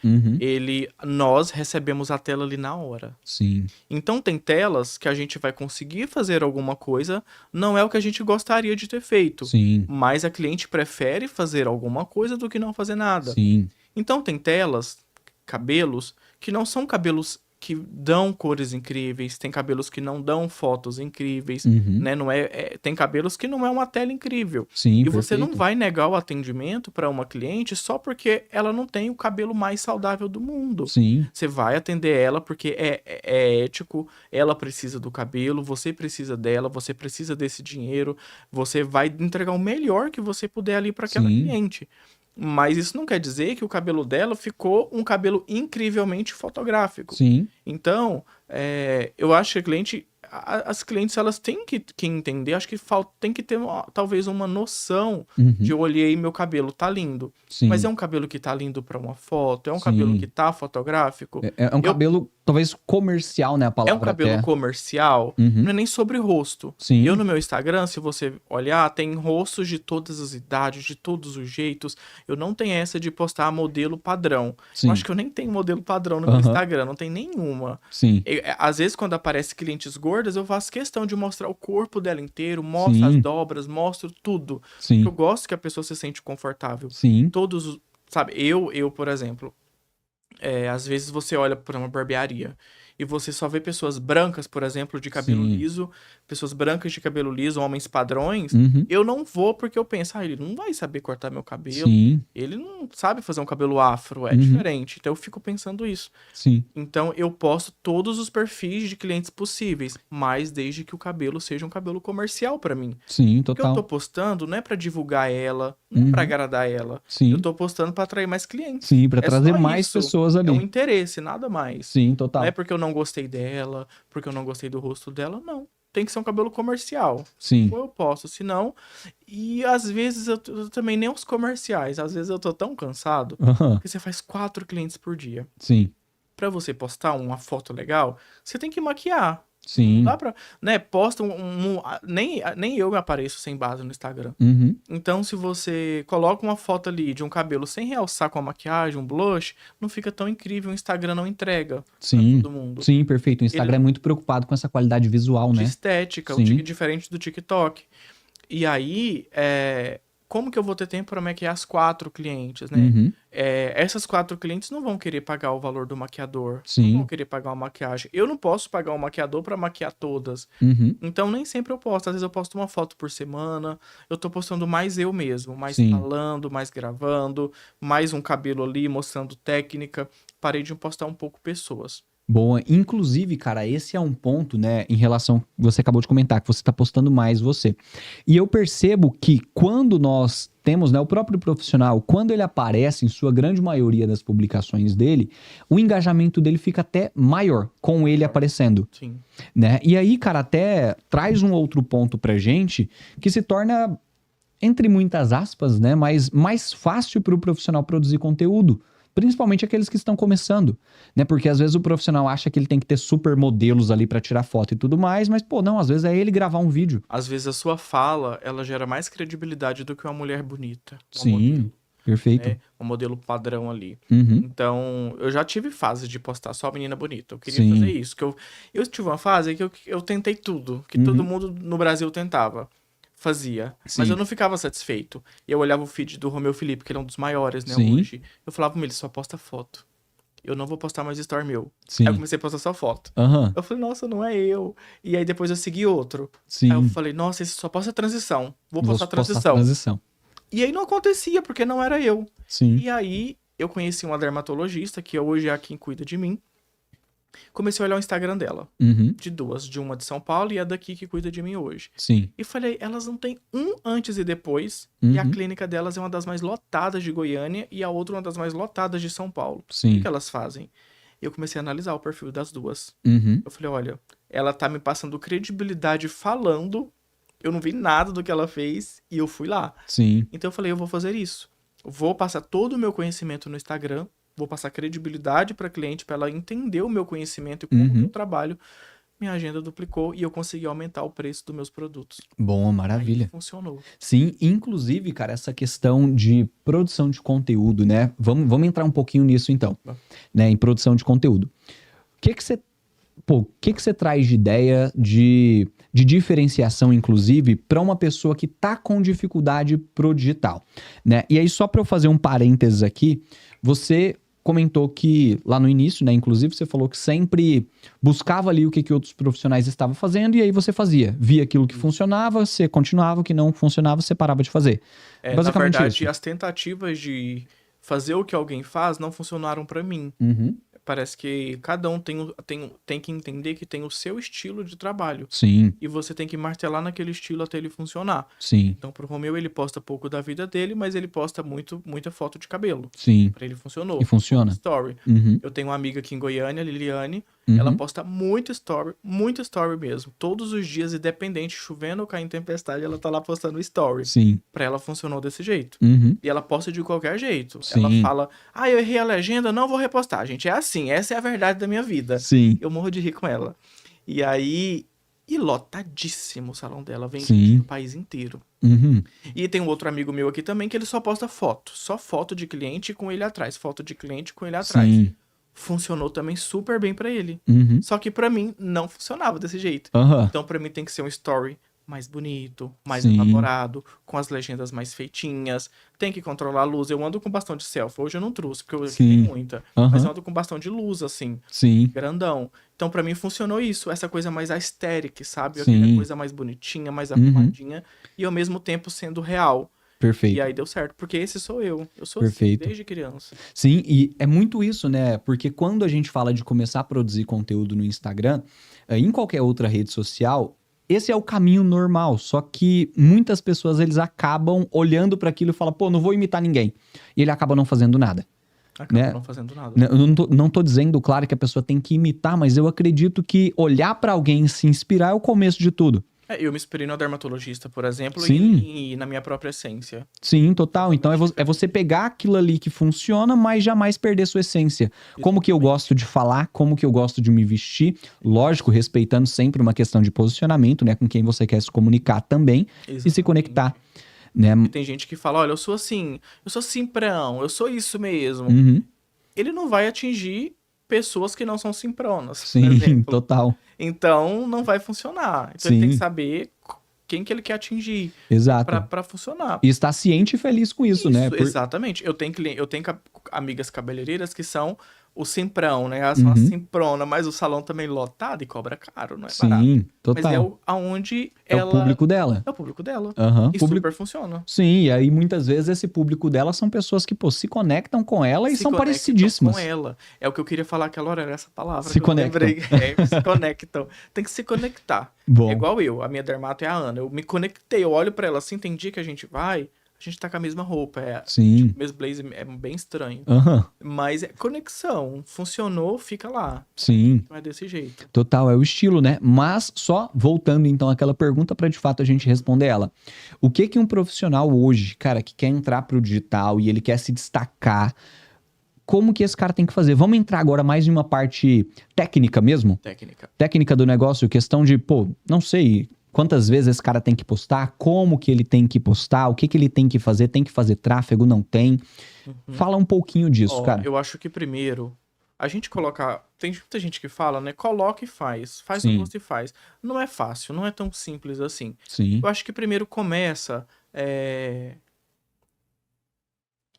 nós recebemos a tela ali na hora. Sim. Então tem telas que a gente vai conseguir fazer alguma coisa, não é o que a gente gostaria de ter feito. Sim. Mas a cliente prefere fazer alguma coisa do que não fazer nada. Sim. Então tem telas, cabelos, que não são cabelos que dão cores incríveis, tem cabelos que não dão fotos incríveis, Uhum. né? Não tem cabelos que não é uma tela incrível. Sim, E você não perfeito. vai negar o atendimento para uma cliente só porque ela não tem o cabelo mais saudável do mundo. Sim, Você vai atender ela porque é ético, ela precisa do cabelo, você precisa dela, você precisa desse dinheiro, você vai entregar o melhor que você puder ali para aquela sim, cliente. Mas isso não quer dizer que o cabelo dela ficou um cabelo incrivelmente fotográfico. sim. Então, eu acho que as clientes elas têm que entender, acho que tem que ter talvez uma noção de Uhum. eu olhei meu cabelo tá lindo, mas é Sim, um cabelo que tá lindo para uma foto, é um cabelo que sim. tá fotográfico. É um Eu cabelo, talvez comercial, né? A É um palavra cabelo até. comercial, não Uhum. é nem sobre rosto. Eu Sim, no meu Instagram, se você olhar, tem rostos de todas as idades, de todos os jeitos. Eu não tenho essa de postar modelo padrão. Eu acho sim. que eu nem tenho modelo padrão no meu Aham. Instagram, não tem nenhuma. Sim, Às vezes, quando aparece clientes gordas, eu faço questão de mostrar o corpo dela inteiro, mostro as sim, dobras, mostro tudo. Porque eu sim, gosto que a pessoa se sente confortável. sim. Sabe, eu, por exemplo, às vezes você olha para uma barbearia e você só vê pessoas brancas, por exemplo, de cabelo Sim. liso, pessoas brancas de cabelo liso, homens padrões. Uhum. Eu não vou porque eu penso, ele não vai saber cortar meu cabelo, Sim. ele não sabe fazer um cabelo afro, é Uhum. diferente. Então eu fico pensando isso. Sim. Então eu posto todos os perfis de clientes possíveis, mas desde que o cabelo seja um cabelo comercial para mim. Sim, O que eu tô total. posando não é para divulgar ela, não é para Uhum. agradar ela. Eu Sim. tô postando para atrair mais clientes. Sim, pra É trazer só mais isso. pessoas É um ali. interesse, nada mais. Sim, Não é total. porque eu não gostei dela, porque eu não gostei do rosto dela, não. Tem que ser um cabelo comercial. Se Sim. for, eu posso, se não. E às vezes eu também nem os comerciais. Às vezes eu tô tão cansado Aham. que você faz 4 clientes por dia. Sim. Pra você postar uma foto legal, você tem que maquiar. Não Sim. dá pra. Né? Posta nem eu me apareço sem base no Instagram. Uhum. Então, se você coloca uma foto ali de um cabelo sem realçar com a maquiagem, um blush, não fica tão incrível, o Instagram não entrega pra Sim. todo mundo. Sim, perfeito. O Instagram Ele é muito preocupado com essa qualidade visual, de né? estética, Sim. diferente do TikTok. E aí, como que eu vou ter tempo para maquiar as 4 clientes, né? Uhum. Essas 4 clientes não vão querer pagar o valor do maquiador, não Sim. vão querer pagar uma maquiagem. Eu não posso pagar um maquiador para maquiar todas. Uhum. Então, nem sempre eu posto. Às vezes eu posto uma foto por semana. Eu tô postando mais eu mesmo, mais Sim. falando, mais gravando, mais um cabelo ali, mostrando técnica. Parei de postar um pouco pessoas. Boa. Inclusive, cara, esse é um ponto, né, em relação. Você acabou de comentar que você tá postando mais você. E eu percebo que quando nós temos, né, o próprio profissional, quando ele aparece, em sua grande maioria das publicações dele, o engajamento dele fica até maior com ele aparecendo, Sim. né? E aí, cara, até traz um outro ponto pra gente que se torna, entre muitas aspas, né, mas mais fácil pro profissional produzir conteúdo. Principalmente aqueles que estão começando, né? Porque às vezes o profissional acha que ele tem que ter super modelos ali pra tirar foto e tudo mais, mas pô, não, às vezes é ele gravar um vídeo. Às vezes a sua fala, ela gera mais credibilidade do que uma mulher bonita, uma Sim, modelo, perfeito. né? Um modelo padrão ali. Uhum, Então, eu já tive fase de postar só menina bonita. Eu queria sim. fazer isso. Eu tive uma fase que eu tentei tudo, que todo Uhum, mundo no Brasil tentava. Fazia. Mas sim, eu não ficava satisfeito. E eu olhava o feed do Romeu Felipe, que ele é um dos maiores, né, sim, hoje. Eu falava pra ele, só posta foto. Eu não vou postar mais story meu. Aí sim. eu comecei a postar só foto. Aham, Eu falei, nossa, não é eu. E aí depois eu segui outro. Aí eu sim. falei, nossa, esse só posta transição. Vou Vou postar postar transição. transição. E aí não acontecia, porque não era eu. Sim. E aí eu conheci uma dermatologista, que hoje é quem cuida de mim. Comecei a olhar o Instagram dela. Uhum, De duas, de uma de São Paulo e a daqui que cuida de mim hoje. sim. E falei, elas não têm um antes e depois. E a Uhum, clínica delas é uma das mais lotadas de Goiânia e a outra uma das mais lotadas de São Paulo. O sim. que elas fazem? Eu comecei a analisar o perfil das duas. Uhum, Eu falei, olha, ela tá me passando credibilidade falando. Eu não vi nada do que ela fez e eu fui lá. sim. Então eu falei, eu vou fazer isso. Vou passar todo o meu conhecimento no Instagram, vou passar credibilidade para cliente, para ela entender o meu conhecimento e como que eu trabalho. Minha agenda duplicou e eu consegui aumentar o preço dos meus produtos. Bom, Aí maravilha. funcionou. Sim, inclusive, cara, essa questão de produção de conteúdo, né? Vamos entrar um pouquinho nisso então, né? Em produção de conteúdo. O que que você traz de ideia de diferenciação, inclusive, para uma pessoa que tá com dificuldade pro digital, né? E aí, só para eu fazer um parênteses aqui, você comentou que lá no início, né, inclusive você falou que sempre buscava ali o que outros profissionais estavam fazendo e aí você fazia. Via aquilo que funcionava, você continuava, o que não funcionava, você parava de fazer. Na Basicamente verdade, isso. as tentativas de fazer o que alguém faz não funcionaram pra mim. Uhum. Parece que cada um tem que entender que tem o seu estilo de trabalho. Sim, E você tem que martelar naquele estilo até ele funcionar. sim, Então, pro Romeu, ele posta pouco da vida dele, mas ele posta muita foto de cabelo. sim. Pra ele funcionou. E funciona. Story. Uhum, Eu tenho uma amiga aqui em Goiânia, Liliane. uhum. Ela posta muito story mesmo. Todos os dias, independente, chovendo ou caindo tempestade, ela tá lá postando story. Sim. Pra ela funcionou desse jeito. Uhum. E ela posta de qualquer jeito. Sim. Ela fala, eu errei a legenda, não vou repostar. Gente, é assim, essa é a verdade da minha vida. Sim. Eu morro de rir com ela. E aí, lotadíssimo o salão dela, vem Sim. gente do país inteiro. Uhum. E tem um outro amigo meu aqui também que ele só posta foto. Só foto de cliente com ele atrás. Foto de cliente com ele atrás. Sim. Funcionou também super bem pra ele. Uhum. Só que pra mim não funcionava desse jeito. Aham. Então pra mim tem que ser um story mais bonito, mais Sim. elaborado, com as legendas mais feitinhas. Tem que controlar a luz. Eu ando com bastão de selfie. Hoje eu não trouxe, porque eu Sim. tenho muita. Aham. Mas eu ando com bastão de luz, assim, Sim. grandão. Então pra mim funcionou isso. Essa coisa mais aesthetic, sabe? Sim. Aquela coisa mais bonitinha, mais Uhum. arrumadinha. E ao mesmo tempo sendo real. Perfeito. E aí deu certo, porque esse sou eu. Eu sou assim, Perfeito. desde criança. Sim, e é muito isso, né? Porque quando a gente fala de começar a produzir conteúdo no Instagram, em qualquer outra rede social, esse é o caminho normal. Só que muitas pessoas eles acabam olhando para aquilo e falam, pô, não vou imitar ninguém. E ele acaba não fazendo nada. Acaba Né? não fazendo nada. Eu não tô dizendo, claro, que a pessoa tem que imitar, mas eu acredito que olhar para alguém e se inspirar é o começo de tudo. Eu me inspirei no dermatologista, por exemplo, Sim. e na minha própria essência. Sim, total. Então é você pegar aquilo ali que funciona, mas jamais perder sua essência. Como que eu gosto de falar, como que eu gosto de me vestir, lógico, respeitando sempre uma questão de posicionamento, né, com quem você quer se comunicar também e se Exatamente. conectar, né? E tem gente que fala, olha, eu sou assim, eu sou simprão, eu sou isso mesmo. Uhum. Ele não vai atingir pessoas que não são simpronas, por Sim, exemplo. total. Então não vai funcionar. Então ele tem que Sim. saber quem que ele quer atingir Exato. pra funcionar. E estar ciente e feliz com isso, né? Exatamente. Eu tenho amigas cabeleireiras que são o simprão, né? Elas são a Uhum. simprona, mas o salão também lotado e cobra caro, não é barato. Sim, Mas total. é aonde É ela... o público dela. É o público dela. Aham. E Público... super funciona. Sim, e aí muitas vezes esse público dela são pessoas que, pô, se conectam com ela e Se são conectam parecidíssimas. com ela. É o que eu queria falar aquela hora, era essa palavra Se que conectam. eu lembrei. Se conectam. Tem que se conectar. Bom. É igual eu, a minha dermato é a Ana. Eu me conectei, eu olho pra ela assim, tem dia que a gente vai, a gente tá com a mesma roupa. Sim. Tipo, mesmo blazer é bem estranho. Aham. Mas é conexão. Funcionou, fica lá. Sim. Não é desse jeito. Total, é o estilo, né? Mas só voltando então àquela pergunta para de fato a gente responder ela. O que um profissional hoje, cara, que quer entrar pro digital e ele quer se destacar, como que esse cara tem que fazer? Vamos entrar agora mais em uma parte técnica mesmo? Técnica. Técnica do negócio, questão de, pô, não sei quantas vezes esse cara tem que postar, como que ele tem que postar, o que ele tem que fazer tráfego, não tem. Fala um pouquinho disso, cara. Eu acho que primeiro, a gente colocar... Tem muita gente que fala, né? Coloca e faz. Faz Sim. o gosto e faz. Não é fácil, não é tão simples assim. Sim. Eu acho que primeiro começa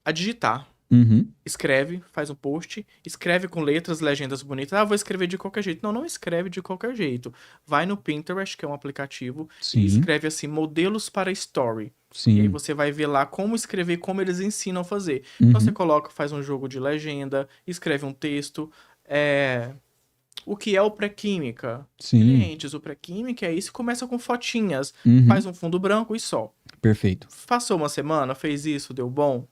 a digitar. Uhum. Escreve, faz um post, escreve com letras, legendas bonitas. Ah, vou escrever de qualquer jeito. Não, não escreve de qualquer jeito. Vai no Pinterest, que é um aplicativo, Sim. e escreve assim, modelos para story. Sim. E aí você vai ver lá como escrever, como eles ensinam a fazer. Uhum. Então você coloca, faz um jogo de legenda, escreve um texto. O que é o pré-química? Sim. Clientes, o pré-química é isso, começa com fotinhas. Uhum. Faz um fundo branco e só. Perfeito. Passou uma semana, fez isso, deu bom.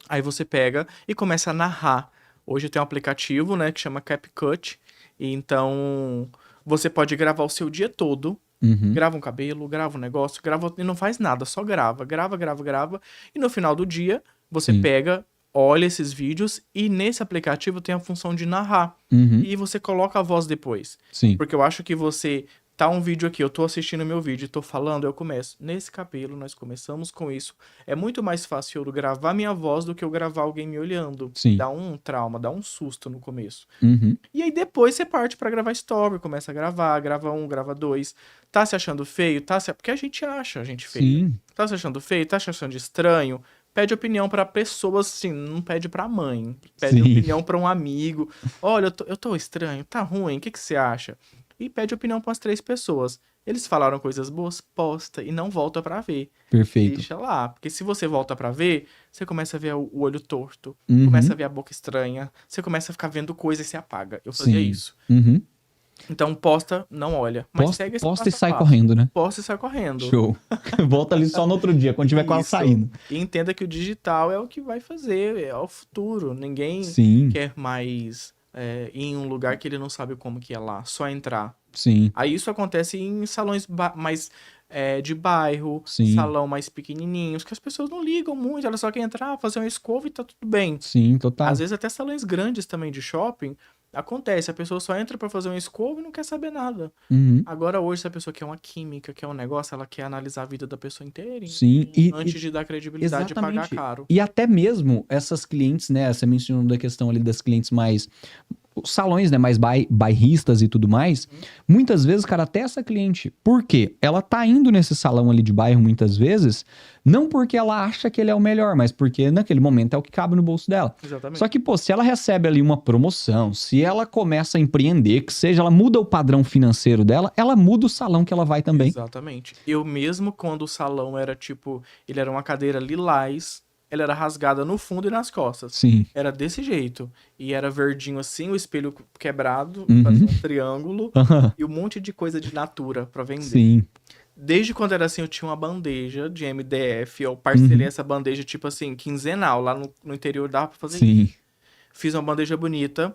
Aí você pega e começa a narrar. Hoje tem um aplicativo, né, que chama CapCut. E então você pode gravar o seu dia todo. Uhum. Grava um cabelo, grava um negócio, grava e não faz nada, só grava. E no final do dia, você Sim. pega, olha esses vídeos e nesse aplicativo tem a função de narrar. Uhum. E você coloca a voz depois. Sim. Porque eu acho que você... Tá um vídeo aqui, eu tô assistindo meu vídeo e tô falando, eu começo. Nesse cabelo, nós começamos com isso. É muito mais fácil eu gravar minha voz do que eu gravar alguém me olhando. Sim. Dá um trauma, dá um susto no começo. Uhum. E aí depois você parte pra gravar story, começa a gravar, grava um, grava dois. Tá se achando feio? Porque a gente acha a gente feio. Sim. Tá se achando feio? Tá se achando estranho? pede opinião pra pessoas, assim, não pede pra mãe. Pede Sim. opinião pra um amigo. Olha, eu tô estranho, tá ruim, o que que você acha? E pede opinião para as 3 pessoas. Eles falaram coisas boas, posta e não volta pra ver. Perfeito. Deixa lá, porque se você volta pra ver, você começa a ver o olho torto, começa a Uhum. ver a boca estranha, você começa a ficar vendo coisas e se apaga. Eu fazia Sim. isso. Uhum. Então posta, não olha, mas Posta, segue esse posta e passo a sai passo. correndo, né? Posta e sai correndo. Show. Volta ali só no outro dia, quando tiver quase Isso. saindo. E entenda que o digital é o que vai fazer, é o futuro. Ninguém Sim, quer mais ir em um lugar que ele não sabe como que é lá, só entrar. sim, Aí isso acontece em salões mais de bairro, sim, salão mais pequenininhos, que as pessoas não ligam muito, elas só querem entrar, fazer uma escova e tá tudo bem. sim, Às total. vezes até salões grandes também de shopping, acontece, a pessoa só entra pra fazer uma escova e não quer saber nada. Uhum. Agora hoje, se a pessoa quer uma química, quer um negócio, ela quer analisar a vida da pessoa inteirinha, Sim, antes de dar credibilidade e pagar exatamente. caro. E até mesmo essas clientes, né? Você mencionou da questão ali das clientes mais os salões, né, mais bairristas e tudo mais, muitas vezes, cara, até essa cliente, por quê? Ela tá indo nesse salão ali de bairro muitas vezes, não porque ela acha que ele é o melhor, mas porque naquele momento é o que cabe no bolso dela. Exatamente. Só que, pô, se ela recebe ali uma promoção, se ela começa a empreender, que seja, ela muda o padrão financeiro dela, ela muda o salão que ela vai também. Exatamente. Eu mesmo, quando o salão era tipo, ele era uma cadeira lilás, ela era rasgada no fundo e nas costas. Sim. Era desse jeito. E era verdinho assim, o espelho quebrado, Uhum. fazia um triângulo Aham. e um monte de coisa de natura pra vender. Sim. Desde quando era assim, eu tinha uma bandeja de MDF, eu parcelei essa bandeja, tipo assim, quinzenal, lá no interior dava pra fazer isso. Sim. Fiz uma bandeja bonita,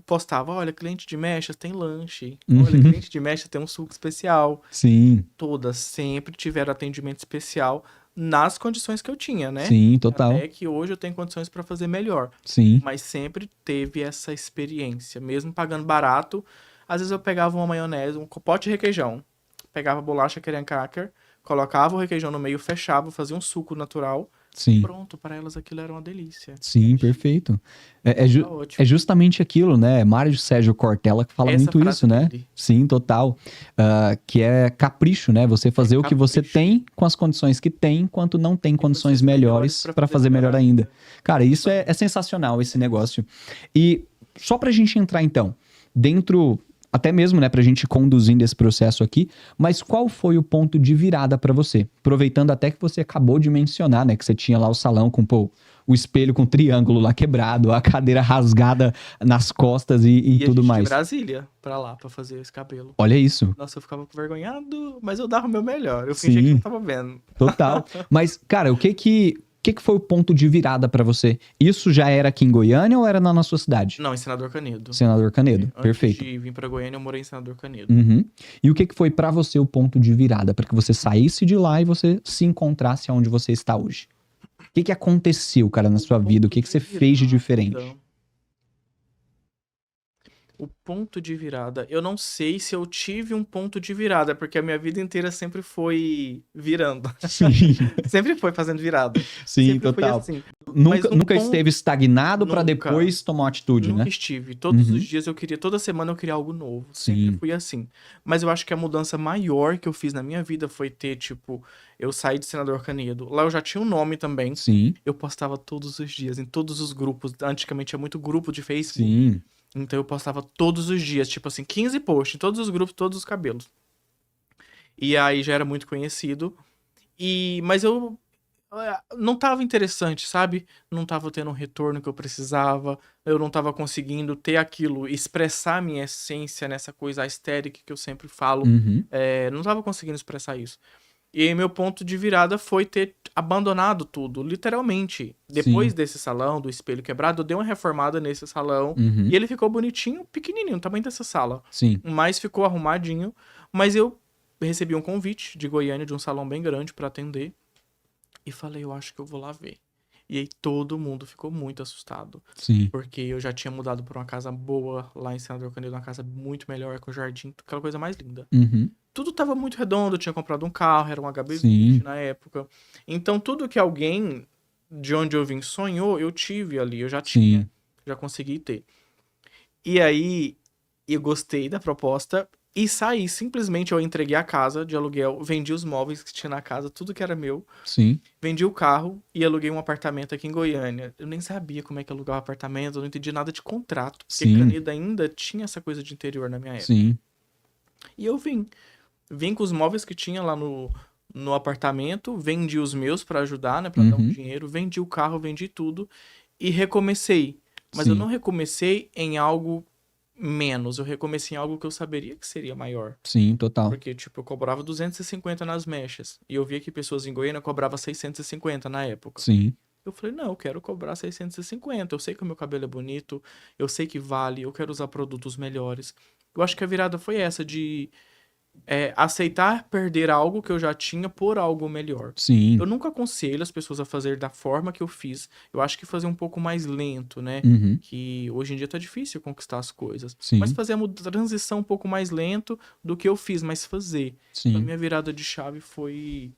postava, olha, cliente de mechas tem lanche, Uhum. olha, cliente de mechas tem um suco especial. Sim. Todas sempre tiveram atendimento especial nas condições que eu tinha, né? Sim, total. Até que hoje eu tenho condições pra fazer melhor. Sim. Mas sempre teve essa experiência, mesmo pagando barato. Às vezes eu pegava uma maionese, um pote de requeijão, pegava bolacha Kerian Cracker, colocava o requeijão no meio, fechava, fazia um suco natural. Sim. Pronto, para elas aquilo era uma delícia. Sim, perfeito. Tá ótimo. É justamente aquilo, né? Mário Sérgio Cortella que fala Essa muito frase isso, né? dele. Sim, total. Que é capricho, né? Você fazer o que você capricho. tem com as condições que tem, enquanto não tem condições melhores para fazer melhor ainda. Cara, isso é sensacional, esse negócio. E só pra gente entrar, então, dentro, até mesmo, né, pra gente ir conduzindo esse processo aqui, mas qual foi o ponto de virada pra você? Aproveitando até que você acabou de mencionar, né, que você tinha lá o salão com, pô, o espelho com triângulo lá quebrado, a cadeira rasgada nas costas e tudo a gente mais. de Brasília pra lá, pra fazer esse cabelo. Olha isso. Nossa, eu ficava vergonhado, mas eu dava o meu melhor. Eu fingia que não tava vendo. Total. Mas, cara, o que foi o ponto de virada pra você? Isso já era aqui em Goiânia ou era na sua cidade? Não, em Senador Canedo. Senador Canedo, Antes perfeito. de vir pra Goiânia, eu morei em Senador Canedo. Uhum. E o que foi pra você o ponto de virada? Pra que você saísse de lá e você se encontrasse onde você está hoje? O que aconteceu, cara, na sua vida? O que você fez de diferente? O ponto de virada. Eu não sei se eu tive um ponto de virada, porque a minha vida inteira sempre foi virando. Sim, Sempre foi fazendo virada. sim, Sempre total. Foi assim. Nunca ponto- esteve estagnado pra Nunca. depois tomar uma atitude, Nunca né? estive. Todos Uhum. os dias eu queria, toda semana eu queria algo novo. Sim. Sempre fui assim. Mas eu acho que a mudança maior que eu fiz na minha vida foi ter, tipo, eu saí de Senador Canedo. Lá eu já tinha um nome também. Sim, Eu postava todos os dias, em todos os grupos. Antigamente tinha muito grupo de Facebook. sim. Então eu postava todos os dias, tipo assim, 15 posts em todos os grupos, todos os cabelos. E aí já era muito conhecido. Mas eu não tava interessante, sabe? Não tava tendo o retorno que eu precisava. Eu não tava conseguindo ter aquilo, expressar minha essência nessa coisa aesthetic que eu sempre falo. Uhum. Não tava conseguindo expressar isso. E aí meu ponto de virada foi ter abandonado tudo, literalmente. Depois desse salão, do espelho quebrado, eu dei uma reformada nesse salão. Uhum. E ele ficou bonitinho, pequenininho, o tamanho dessa sala. Sim. Mas ficou arrumadinho. Mas eu recebi um convite de Goiânia, de um salão bem grande pra atender. E falei, eu acho que eu vou lá ver. E aí todo mundo ficou muito assustado. Sim. Porque eu já tinha mudado pra uma casa boa lá em Senador Canedo, uma casa muito melhor, com jardim, aquela coisa mais linda. Uhum. Tudo tava muito redondo, eu tinha comprado um carro, era um HB20 Sim. na época. Então tudo que alguém de onde eu vim sonhou, eu tive ali, eu já tinha. Sim. Já consegui ter. E aí, eu gostei da proposta. E saí, simplesmente eu entreguei a casa de aluguel, vendi os móveis que tinha na casa, tudo que era meu, Sim, vendi o carro e aluguei um apartamento aqui em Goiânia. Eu nem sabia como é que alugava apartamento, eu não entendi nada de contrato, porque sim, Canedo ainda tinha essa coisa de interior na minha época. sim, E eu vim com os móveis que tinha lá no apartamento, vendi os meus pra ajudar, né, pra dar um uhum, dinheiro, vendi o carro, vendi tudo e recomecei. Mas eu não sim, recomecei em algo menos, eu recomecei em algo que eu saberia que seria maior. sim, total. Porque, tipo, eu cobrava 250 nas mechas. E eu via que pessoas em Goiânia cobravam 650 na época. Sim, Eu falei, não, eu quero cobrar 650. Eu sei que o meu cabelo é bonito, eu sei que vale, eu quero usar produtos melhores. Eu acho que a virada foi essa, de aceitar perder algo que eu já tinha por algo melhor. Eu sim, nunca aconselho as pessoas a fazer da forma que eu fiz. Eu acho que fazer um pouco mais lento, né? uhum, Que hoje em dia tá difícil conquistar as coisas. Mas sim, fazer a transição um pouco mais lento do que eu fiz, mas fazer. Então, a sim, minha virada de chave foi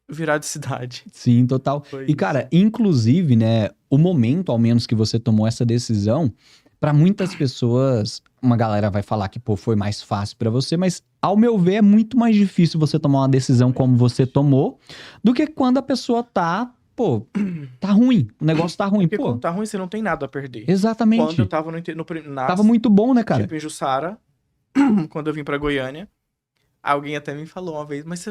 virar de cidade. sim, total. Foi E, isso. cara, inclusive, né, o momento, ao menos, que você tomou essa decisão, pra muitas pessoas, uma galera vai falar que, pô, foi mais fácil pra você, mas, ao meu ver, é muito mais difícil você tomar uma decisão como você tomou do que quando a pessoa tá, pô, tá ruim, o negócio tá É ruim, porque quando pô. tá ruim, você não tem nada a perder. Quando eu Exatamente. tava Tava muito bom, né, cara? tipo, em Jussara, quando eu vim pra Goiânia, alguém até me falou uma vez, mas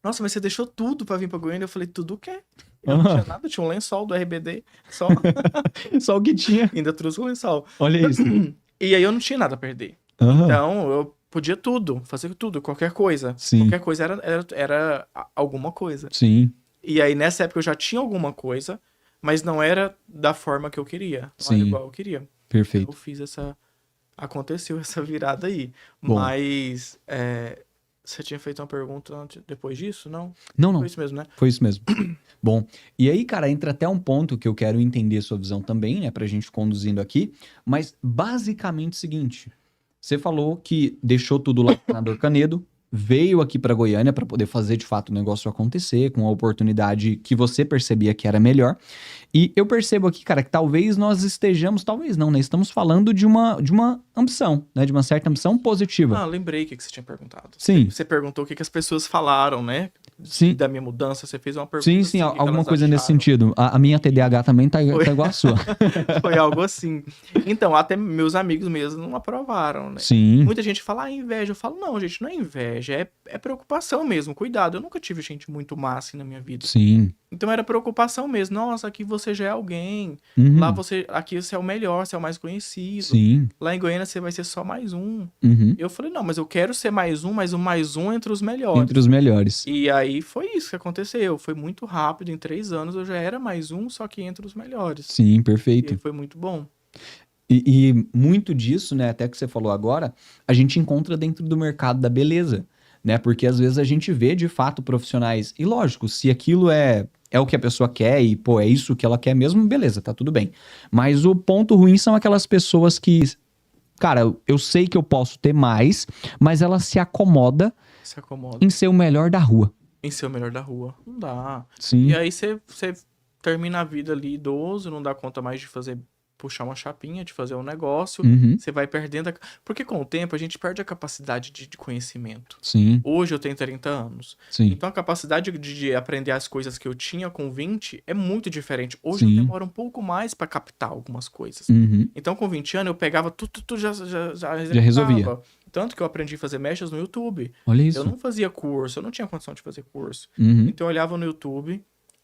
nossa, mas você deixou tudo pra vir pra Goiânia? Eu falei, tudo o quê? Eu não tinha Aham. nada, eu tinha um lençol do RBD, só. Só o que tinha. Ainda trouxe o lençol. Olha isso. E aí eu não tinha nada a perder. Aham. Então, eu podia tudo, fazer tudo, qualquer coisa. Sim, Qualquer coisa era alguma coisa. sim, E aí, nessa época, eu já tinha alguma coisa, mas não era da forma que eu queria. Não era sim. igual eu queria. Então, eu Perfeito. fiz aconteceu essa virada aí. Bom, Mas, você tinha feito uma pergunta depois disso? Não? não, Foi não. isso mesmo, né? Foi isso mesmo. Bom, e aí, cara, entra até um ponto que eu quero entender sua visão também, né, pra gente conduzindo aqui, mas basicamente o seguinte, você falou que deixou tudo lá na Dor Canedo, veio aqui pra Goiânia pra poder fazer de fato o negócio acontecer, com a oportunidade que você percebia que era melhor, e eu percebo aqui, cara, que talvez nós estejamos, talvez não, né, estamos falando de uma ambição, né, de uma certa ambição positiva. Ah, lembrei o que você tinha perguntado. Sim, Você perguntou o que as pessoas falaram, né? sim, Da minha mudança. Você fez uma sim, pergunta sim, assim, o que alguma elas coisa nesse acharam. sentido. A minha TDAH também tá, Foi, tá igual a sua. foi algo assim. Então, até meus amigos mesmo não aprovaram, né? Sim, Muita gente fala, inveja. Eu falo, não, gente, não é inveja, é preocupação mesmo. Cuidado, eu nunca tive gente muito má assim na minha vida. sim. Então era preocupação mesmo. Nossa, aqui você já é alguém. Uhum, Aqui você é o melhor, você é o mais conhecido. sim. Lá em Goiânia você vai ser só mais um. Uhum. Eu falei, não, mas eu quero ser mais um, mas o mais um entre os Entre melhores. os melhores. E aí foi isso que aconteceu. Foi muito rápido, em 3 anos eu já era mais um, só que entre os melhores. Sim, E aí perfeito. foi muito bom. E muito disso, né, até que você falou agora, a gente encontra dentro do mercado da beleza, né? Porque às vezes a gente vê de fato profissionais. E lógico, se aquilo é o que a pessoa quer e, pô, é isso que ela quer mesmo, beleza, tá tudo bem. Mas o ponto ruim são aquelas pessoas que, cara, eu sei que eu posso ter mais, mas ela se acomoda Se acomoda. em ser o melhor da rua. Em ser o melhor da rua. Não dá. E Sim. aí você termina a vida ali idoso, não dá conta mais de puxar uma chapinha, de fazer um negócio. Uhum. Você vai perdendo. Porque com o tempo a gente perde a capacidade de conhecimento. Sim. Hoje eu tenho 30 anos. Sim. Então a capacidade de aprender as coisas que eu tinha com 20 é muito diferente. Hoje eu Sim. demoro um pouco mais pra captar algumas coisas. Uhum. Então com 20 anos eu pegava tudo, já Já resolvia. executava. Tanto que eu aprendi a fazer mechas no YouTube. Olha Eu isso. não fazia curso, eu não tinha condição de fazer curso. Uhum. Então eu olhava no YouTube,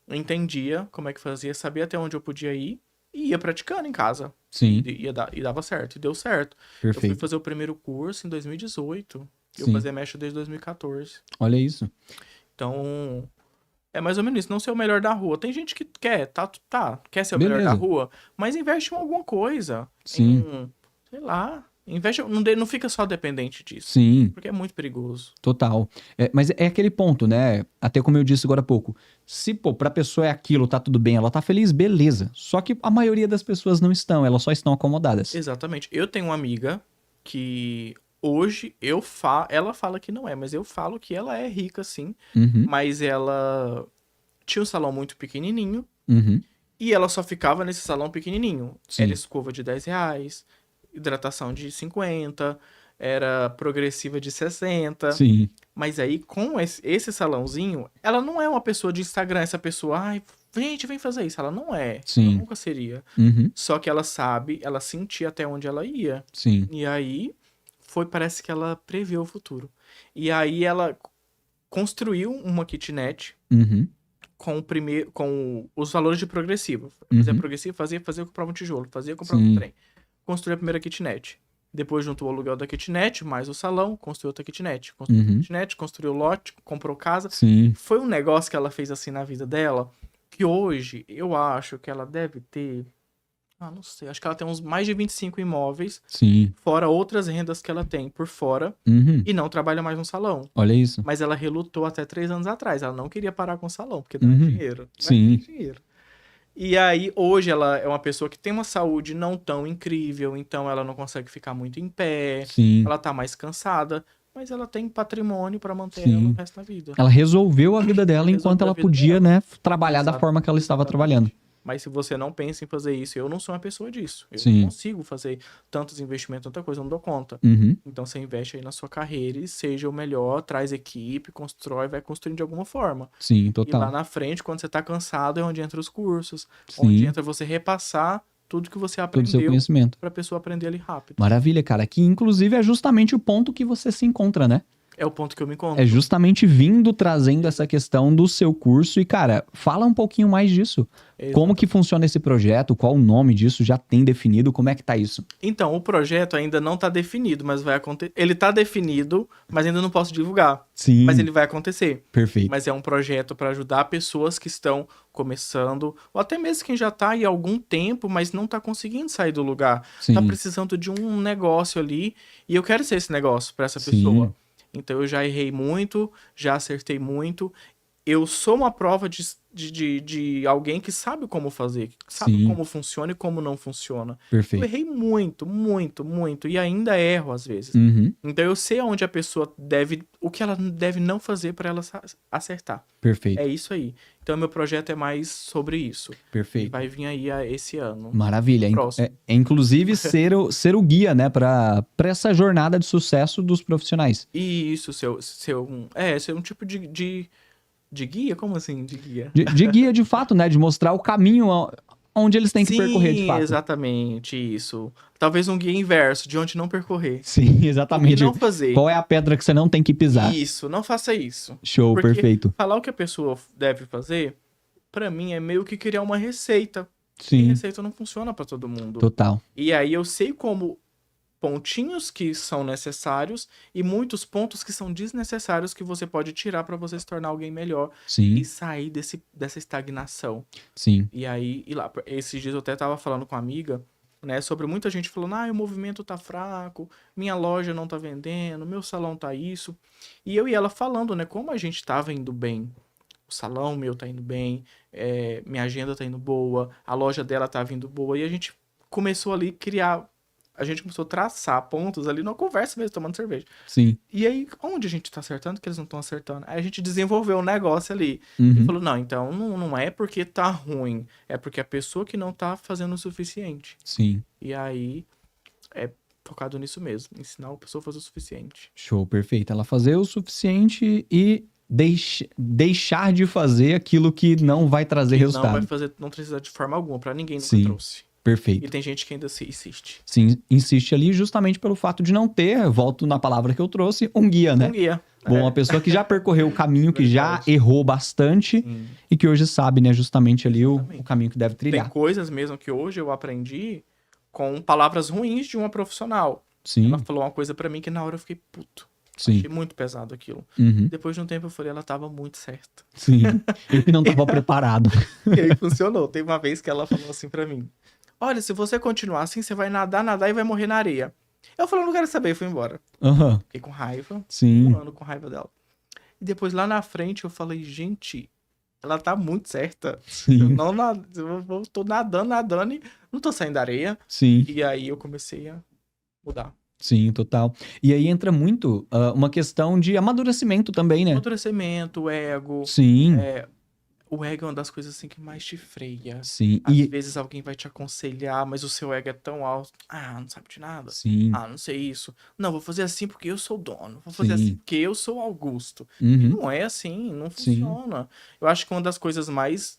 entendia como é que fazia, sabia até onde eu podia ir e ia praticando em casa. Sim. E dava certo, e deu certo. Eu fui Perfeito. fazer o primeiro curso em 2018. Eu Sim. fazia mecha desde 2014. Olha isso. Então, é mais ou menos isso. Não ser o melhor da rua. Tem gente que quer, quer ser o melhor da Beleza. rua, mas investe em alguma coisa. Sim. Sei lá. Investe, não fica só dependente disso. Sim. Porque é muito perigoso. Total. Mas é aquele ponto, né? Até como eu disse agora há pouco. Se, pô, pra pessoa é aquilo, tá tudo bem, ela tá feliz, beleza. Só que a maioria das pessoas não estão, elas só estão acomodadas. Exatamente. Eu tenho uma amiga que hoje ela fala que não é, mas eu falo que ela é rica, sim. Uhum. Mas ela tinha um salão muito pequenininho Uhum. e ela só ficava nesse salão pequenininho. Sim. Era escova de R$10, hidratação de 50, era progressiva de 60. Sim, Mas aí, com esse salãozinho, ela não é uma pessoa de Instagram, essa pessoa, ai, gente, vem fazer isso. Ela não é. Ela sim. nunca seria. Uhum, Só que ela sabe, ela sentia até onde ela ia. sim. E aí, parece que ela previu o futuro. E aí, ela construiu uma kitnet Uhum, com os valores de progressivo. Fazia uhum. progressivo, fazia, comprava um tijolo, fazia, comprava um Sim, trem. Construiu a primeira kitnet. Depois juntou o aluguel da kitnet, mais o salão, construiu outra kitnet. Construiu outra uhum, kitnet, construiu o lote, comprou casa. sim. Foi um negócio que ela fez assim na vida dela, que hoje eu acho que ela deve ter, não sei, acho que ela tem uns mais de 25 imóveis, Sim. fora outras rendas que ela tem por fora, Uhum. e não trabalha mais no salão. Olha isso. Mas ela relutou até 3 anos atrás. Ela não queria parar com o salão, porque dá Uhum. dinheiro. Sim. Dinheiro. E aí, hoje, ela é uma pessoa que tem uma saúde não tão incrível, então ela não consegue ficar muito em pé, Sim. ela tá mais cansada, mas ela tem patrimônio pra manter ela o resto da vida. Ela resolveu a vida dela enquanto ela podia, né, trabalhar da forma que ela estava trabalhando. Mas se você não pensa em fazer isso, eu não sou uma pessoa disso. Eu Sim. não consigo fazer tantos investimentos, tanta coisa, eu não dou conta. Uhum. Então você investe aí na sua carreira e seja o melhor, traz equipe, constrói, vai construindo de alguma forma. Sim, E lá total. na frente, quando você tá cansado, é onde entra os cursos, Sim. onde entra você repassar tudo que você Todo o seu aprendeu conhecimento. pra pessoa aprender ali rápido. Maravilha, cara. Que inclusive é justamente o ponto que você se encontra, né? É o ponto que eu me encontro. É justamente vindo trazendo essa questão do seu curso. E, cara, fala um pouquinho mais disso. Como que funciona esse projeto? Qual o nome disso? Já tem definido? Como é que tá isso? Então, o projeto ainda não tá definido, mas vai acontecer. Ele tá definido, mas ainda não posso divulgar. Sim. Mas ele vai acontecer. Perfeito. Mas é um projeto para ajudar pessoas que estão começando, ou até mesmo quem já tá aí há algum tempo, mas não tá conseguindo sair do lugar. Sim. Tá precisando de um negócio ali, e eu quero ser esse negócio para essa Sim. pessoa. Então eu já errei muito, já acertei muito. Eu sou uma prova de alguém que sabe como fazer, que sabe Sim. como funciona e como não funciona. Eu Perfeito. errei muito, muito, muito, e ainda erro às vezes. Uhum. Então eu sei aonde a pessoa deve, o que ela deve não fazer para ela acertar. Perfeito. É isso aí. Então meu projeto é mais sobre isso. E Perfeito. vai vir aí esse ano. Maravilha. Próximo. Inclusive ser o guia, né, para essa jornada de sucesso dos profissionais. E isso, ser um tipo de guia? Como assim, de guia? De guia, de fato, né, de mostrar o caminho onde eles têm que percorrer, de fato. Exatamente, isso. Talvez um guia inverso, de onde não percorrer. Sim, O exatamente. que não fazer. Qual é a pedra que você não tem que pisar? Isso, não faça isso. Show, Porque perfeito. falar o que a pessoa deve fazer, pra mim, é meio que criar uma receita. E Sim, receita não funciona pra todo mundo. total. E aí eu sei como pontinhos que são necessários e muitos pontos que são desnecessários que você pode tirar pra você se tornar alguém melhor Sim, e sair dessa estagnação. sim. E aí, esses dias eu até tava falando com uma amiga, né, sobre muita gente falando, o movimento tá fraco, minha loja não tá vendendo, meu salão tá isso. E eu e ela falando, né, como a gente tava indo bem. O salão meu tá indo bem, minha agenda tá indo boa, a loja dela tá vindo boa. E a gente começou ali a gente começou a traçar pontos ali numa conversa mesmo, tomando cerveja. Sim. E aí, onde a gente tá acertando, que eles não estão acertando? Aí a gente desenvolveu um negócio ali. Uhum. E falou, não, então não é porque tá ruim, é porque a pessoa que não tá fazendo o suficiente. Sim. E aí, é focado nisso mesmo, ensinar a pessoa a fazer o suficiente. Show, perfeito. Ela fazer o suficiente e deixar de fazer aquilo que não vai trazer resultado. Não precisa de forma alguma, pra ninguém nunca Sim. trouxe. Perfeito. E tem gente que ainda insiste. Sim, insiste ali justamente pelo fato de não ter, volto na palavra que eu trouxe, um guia, né? Um guia. Bom, uma pessoa que já percorreu o caminho, que já Verdade. errou bastante e que hoje sabe, né, justamente ali o caminho que deve Tem trilhar. coisas mesmo que hoje eu aprendi com palavras ruins de uma profissional. Sim, Ela falou uma coisa pra mim que na hora eu fiquei puto. sim. Achei muito pesado aquilo. Uhum. Depois de um tempo eu falei, ela tava muito certa. Sim. Eu que não estava preparado. E aí funcionou. Teve uma vez que ela falou assim pra mim: olha, se você continuar assim, você vai nadar e vai morrer na areia. Eu falei, não quero saber, e fui embora. Aham. Fiquei com raiva, Sim. ano com raiva dela. E depois lá na frente eu falei, gente, ela tá muito certa. Sim. Eu tô nadando e não tô saindo da areia. Sim. E aí eu comecei a mudar. Sim, total. E aí entra muito uma questão de amadurecimento também, né? Amadurecimento, ego. Sim. o ego é uma das coisas assim que mais te freia. Sim. Às vezes alguém vai te aconselhar, mas o seu ego é tão alto. Ah, não sabe de nada. Sim. Ah, não sei isso. Não, vou fazer assim porque eu sou o dono. Vou fazer assim Sim. porque eu sou o Augusto. E Uhum. não é assim, não Sim. funciona. Eu acho que uma das coisas mais...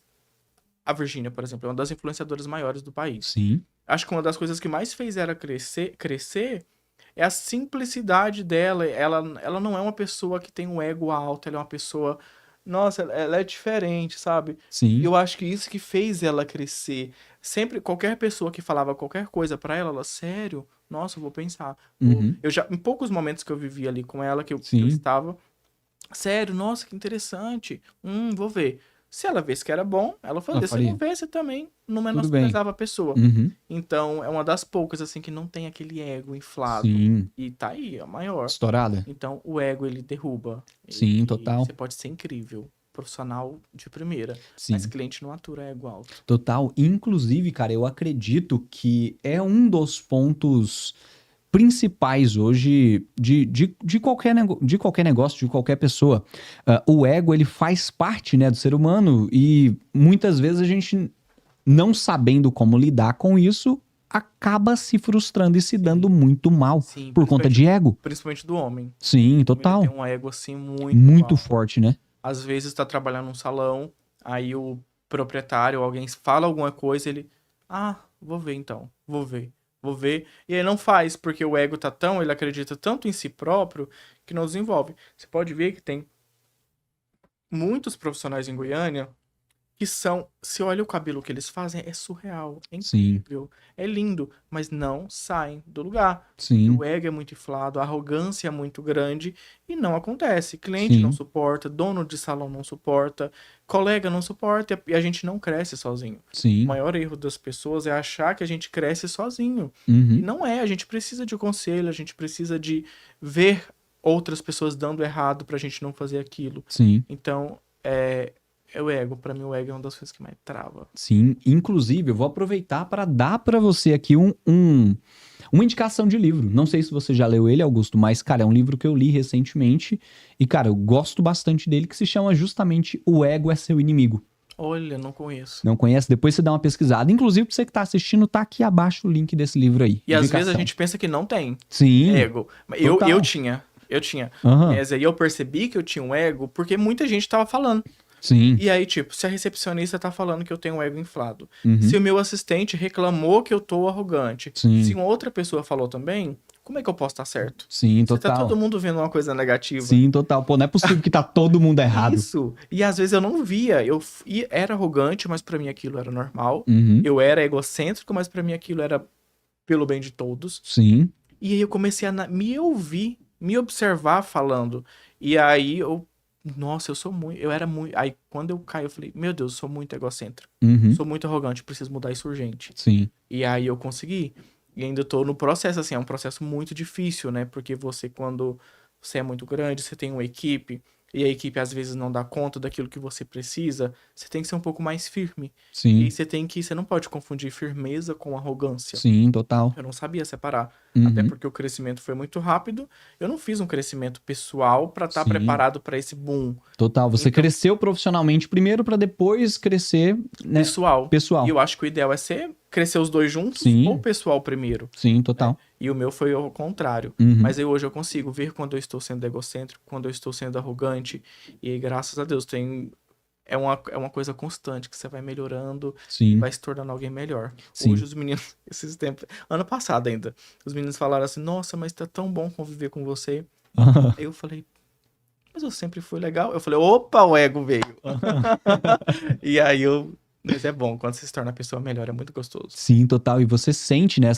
A Virgínia, por exemplo, é uma das influenciadoras maiores do país. Sim. Acho que uma das coisas que mais fez ela crescer é a simplicidade dela. Ela não é uma pessoa que tem um ego alto, ela é uma pessoa... Nossa, ela é diferente, sabe? E Sim. eu acho que isso que fez ela crescer. Sempre, qualquer pessoa que falava qualquer coisa pra ela, sério, nossa, eu vou pensar. Uhum. Eu já, em poucos momentos que eu vivi ali com ela, que eu Sim. estava, sério, nossa, que interessante. Vou ver. Se ela visse que era bom, ela fazia. Se não faria. visse também, não Tudo bem. menosprezava a pessoa. Uhum. Então, é uma das poucas, assim, que não tem aquele ego inflado. Sim. E tá aí, a maior. Estourada. Então, o ego, ele derruba. Sim, E total. você pode ser incrível, profissional de primeira, Sim. mas cliente não atura ego alto. Total. Inclusive, cara, eu acredito que é um dos pontos principais hoje de qualquer negócio, de qualquer pessoa. O ego, ele faz parte, né, do ser humano e muitas vezes a gente, não sabendo como lidar com isso, acaba se frustrando e se dando muito mal Sim, por conta de ego. principalmente do homem. Sim, Ele total. tem um ego, assim, Muito alto. forte, né? Às vezes tá trabalhando num salão, aí o proprietário, alguém fala alguma coisa, ele... Ah, vou ver então, vou ver. E ele não faz, porque o ego tá tão, ele acredita tanto em si próprio, que não desenvolve. Você pode ver que tem muitos profissionais em Goiânia que são, se olha o cabelo que eles fazem, é surreal, é Sim, incrível, é lindo, mas não saem do lugar. sim, O ego é muito inflado, a arrogância é muito grande e não acontece. Cliente não sim, suporta, dono de salão não suporta, colega não suporta e a gente não cresce sozinho. O sim. maior erro das pessoas é achar que a gente cresce sozinho. E Uhum. não é, a gente precisa de conselho, a gente precisa de ver outras pessoas dando errado pra gente não fazer aquilo. Sim, Então, é o ego. Pra mim, o ego é uma das coisas que mais trava. sim. Inclusive, eu vou aproveitar para dar para você aqui uma indicação de livro. Não sei se você já leu ele, Augusto, mas, cara, é um livro que eu li recentemente e, cara, eu gosto bastante dele, que se chama justamente O Ego é Seu Inimigo. Olha, não conheço. Não conhece? Depois você dá uma pesquisada. Inclusive, pra você que tá assistindo, tá aqui abaixo o link desse livro aí. E às vezes a Indicação. gente pensa que não tem Sim. ego. Eu Total. tinha. Aham. Mas aí eu percebi que eu tinha um ego porque muita gente tava falando. Sim. E aí, tipo, se a recepcionista tá falando que eu tenho um ego inflado, Uhum. se o meu assistente reclamou que eu tô arrogante, Sim. se uma outra pessoa falou também, como é que eu posso estar certo? Sim, Se tá total. todo mundo vendo uma coisa negativa. Sim, total. Pô, não é possível que tá todo mundo errado. Isso. E às vezes eu não via. Era arrogante, mas pra mim aquilo era normal. Uhum. Eu era egocêntrico, mas pra mim aquilo era pelo bem de todos. Sim. E aí eu comecei a me ouvir, me observar falando. E aí nossa, eu era muito. Aí quando eu caí, eu falei, meu Deus, eu sou muito egocêntrico. Uhum. Sou muito arrogante, preciso mudar isso urgente. Sim. E aí eu consegui. E ainda tô no processo, assim, é um processo muito difícil, né? Porque quando você é muito grande, você tem uma equipe, e a equipe às vezes não dá conta daquilo que você precisa, você tem que ser um pouco mais firme. E Sim. aí você não pode confundir firmeza com arrogância. Sim, total. Eu não sabia separar. Uhum. Até porque o crescimento foi muito rápido. Eu não fiz um crescimento pessoal pra estar Sim. preparado pra esse boom Total. Você Então- cresceu profissionalmente primeiro pra depois crescer, né? pessoal. E eu acho que o ideal é crescer os dois juntos Sim. ou pessoal primeiro. Sim, total. E o meu foi ao contrário. Uhum. Mas aí hoje eu consigo ver quando eu estou sendo egocêntrico, quando eu estou sendo arrogante. E aí, graças a Deus, é uma coisa constante que você vai melhorando e Sim. vai se tornando alguém melhor. Sim. Hoje os meninos, esses tempos, ano passado ainda, os meninos falaram assim, nossa, mas tá tão bom conviver com você. Aí eu falei, mas eu sempre fui legal. Eu falei, opa, o ego veio. E aí mas é bom, quando você se torna a pessoa melhor, é muito gostoso. Sim, total. E você sente, né,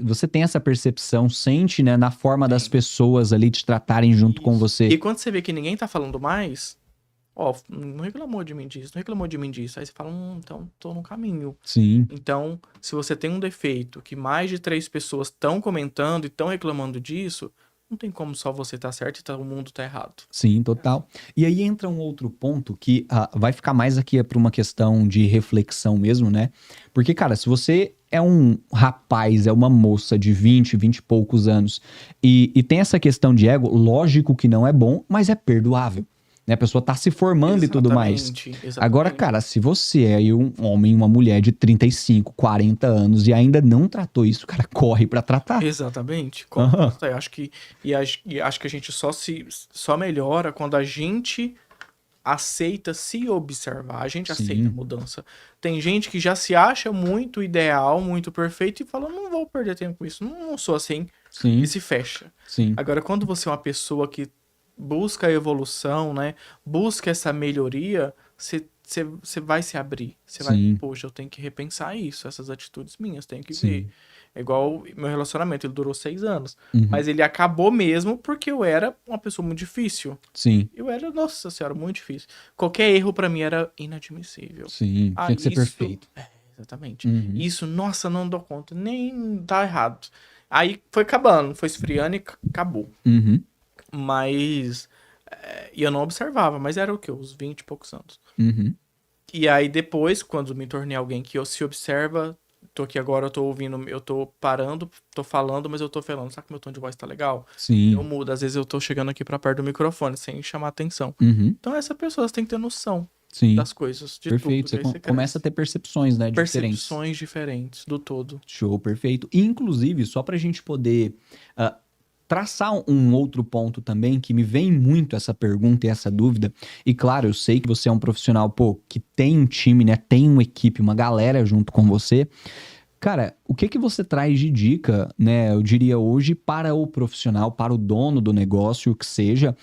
você tem essa percepção, sente, né, na forma das pessoas ali te tratarem junto com Isso. você. E quando você vê que ninguém tá falando mais, ó, não reclamou de mim disso, não reclamou de mim disso. Aí você fala, então tô no caminho. Sim, Então, se você tem um defeito que mais de 3 pessoas estão comentando e estão reclamando disso, não tem como só você tá certo e o mundo tá errado. sim, total. E aí entra um outro ponto que vai ficar mais aqui para uma questão de reflexão mesmo, né? Porque, cara, se você é um rapaz, é uma moça de 20 e poucos anos e tem essa questão de ego, lógico que não é bom, mas é perdoável. né? A pessoa tá se formando e tudo mais. Exatamente. Agora, cara, se você é aí um homem, uma mulher de 35, 40 anos e ainda não tratou isso, cara, corre pra tratar. Exatamente. Aham. Eu acho que, e acho que a gente só melhora quando a gente aceita se observar. A gente aceita a Sim, mudança. Tem gente que já se acha muito ideal, muito perfeito e fala, não vou perder tempo com isso, não sou assim, e sim, se fecha. sim, Agora, quando você é uma pessoa que busca a evolução, né? Busca essa melhoria, você vai se abrir. Você vai, sim, poxa, eu tenho que repensar isso, essas atitudes minhas, tenho que ver. sim. É igual meu relacionamento, ele durou 6 anos. Uhum. Mas ele acabou mesmo porque eu era uma pessoa muito difícil. Sim, Eu era, nossa senhora, muito difícil. Qualquer erro pra mim era inadmissível. sim. Ah, Tinha que ser isso. perfeito. É, exatamente. Uhum. Isso, nossa, não dou conta. Nem dá errado. Aí foi acabando, foi esfriando e acabou. Uhum. Mas. E eu não observava, mas era o quê? Uns 20 e poucos anos. Uhum. E aí depois, quando me tornei alguém que eu se observa, tô aqui agora, eu tô ouvindo, eu tô parando, tô falando, mas eu tô falando. Sabe que meu tom de voz tá legal? Eu Sim. mudo, às vezes eu tô chegando aqui pra perto do microfone, sem chamar atenção. Uhum. Então essa pessoa tem que ter noção Sim. das coisas, de tudo, Perfeito. que Você aí você começa a cresce. ter percepções, né, diferentes. Percepções diferentes do todo. Show, perfeito. E, inclusive, só pra gente poder ah, traçar um outro ponto também, que me vem muito essa pergunta e essa dúvida, e claro, eu sei que você é um profissional, pô, que tem um time, né, tem uma equipe, uma galera junto com você. Cara, o que que você traz de dica, né, eu diria hoje, para o profissional, para o dono do negócio, o que seja,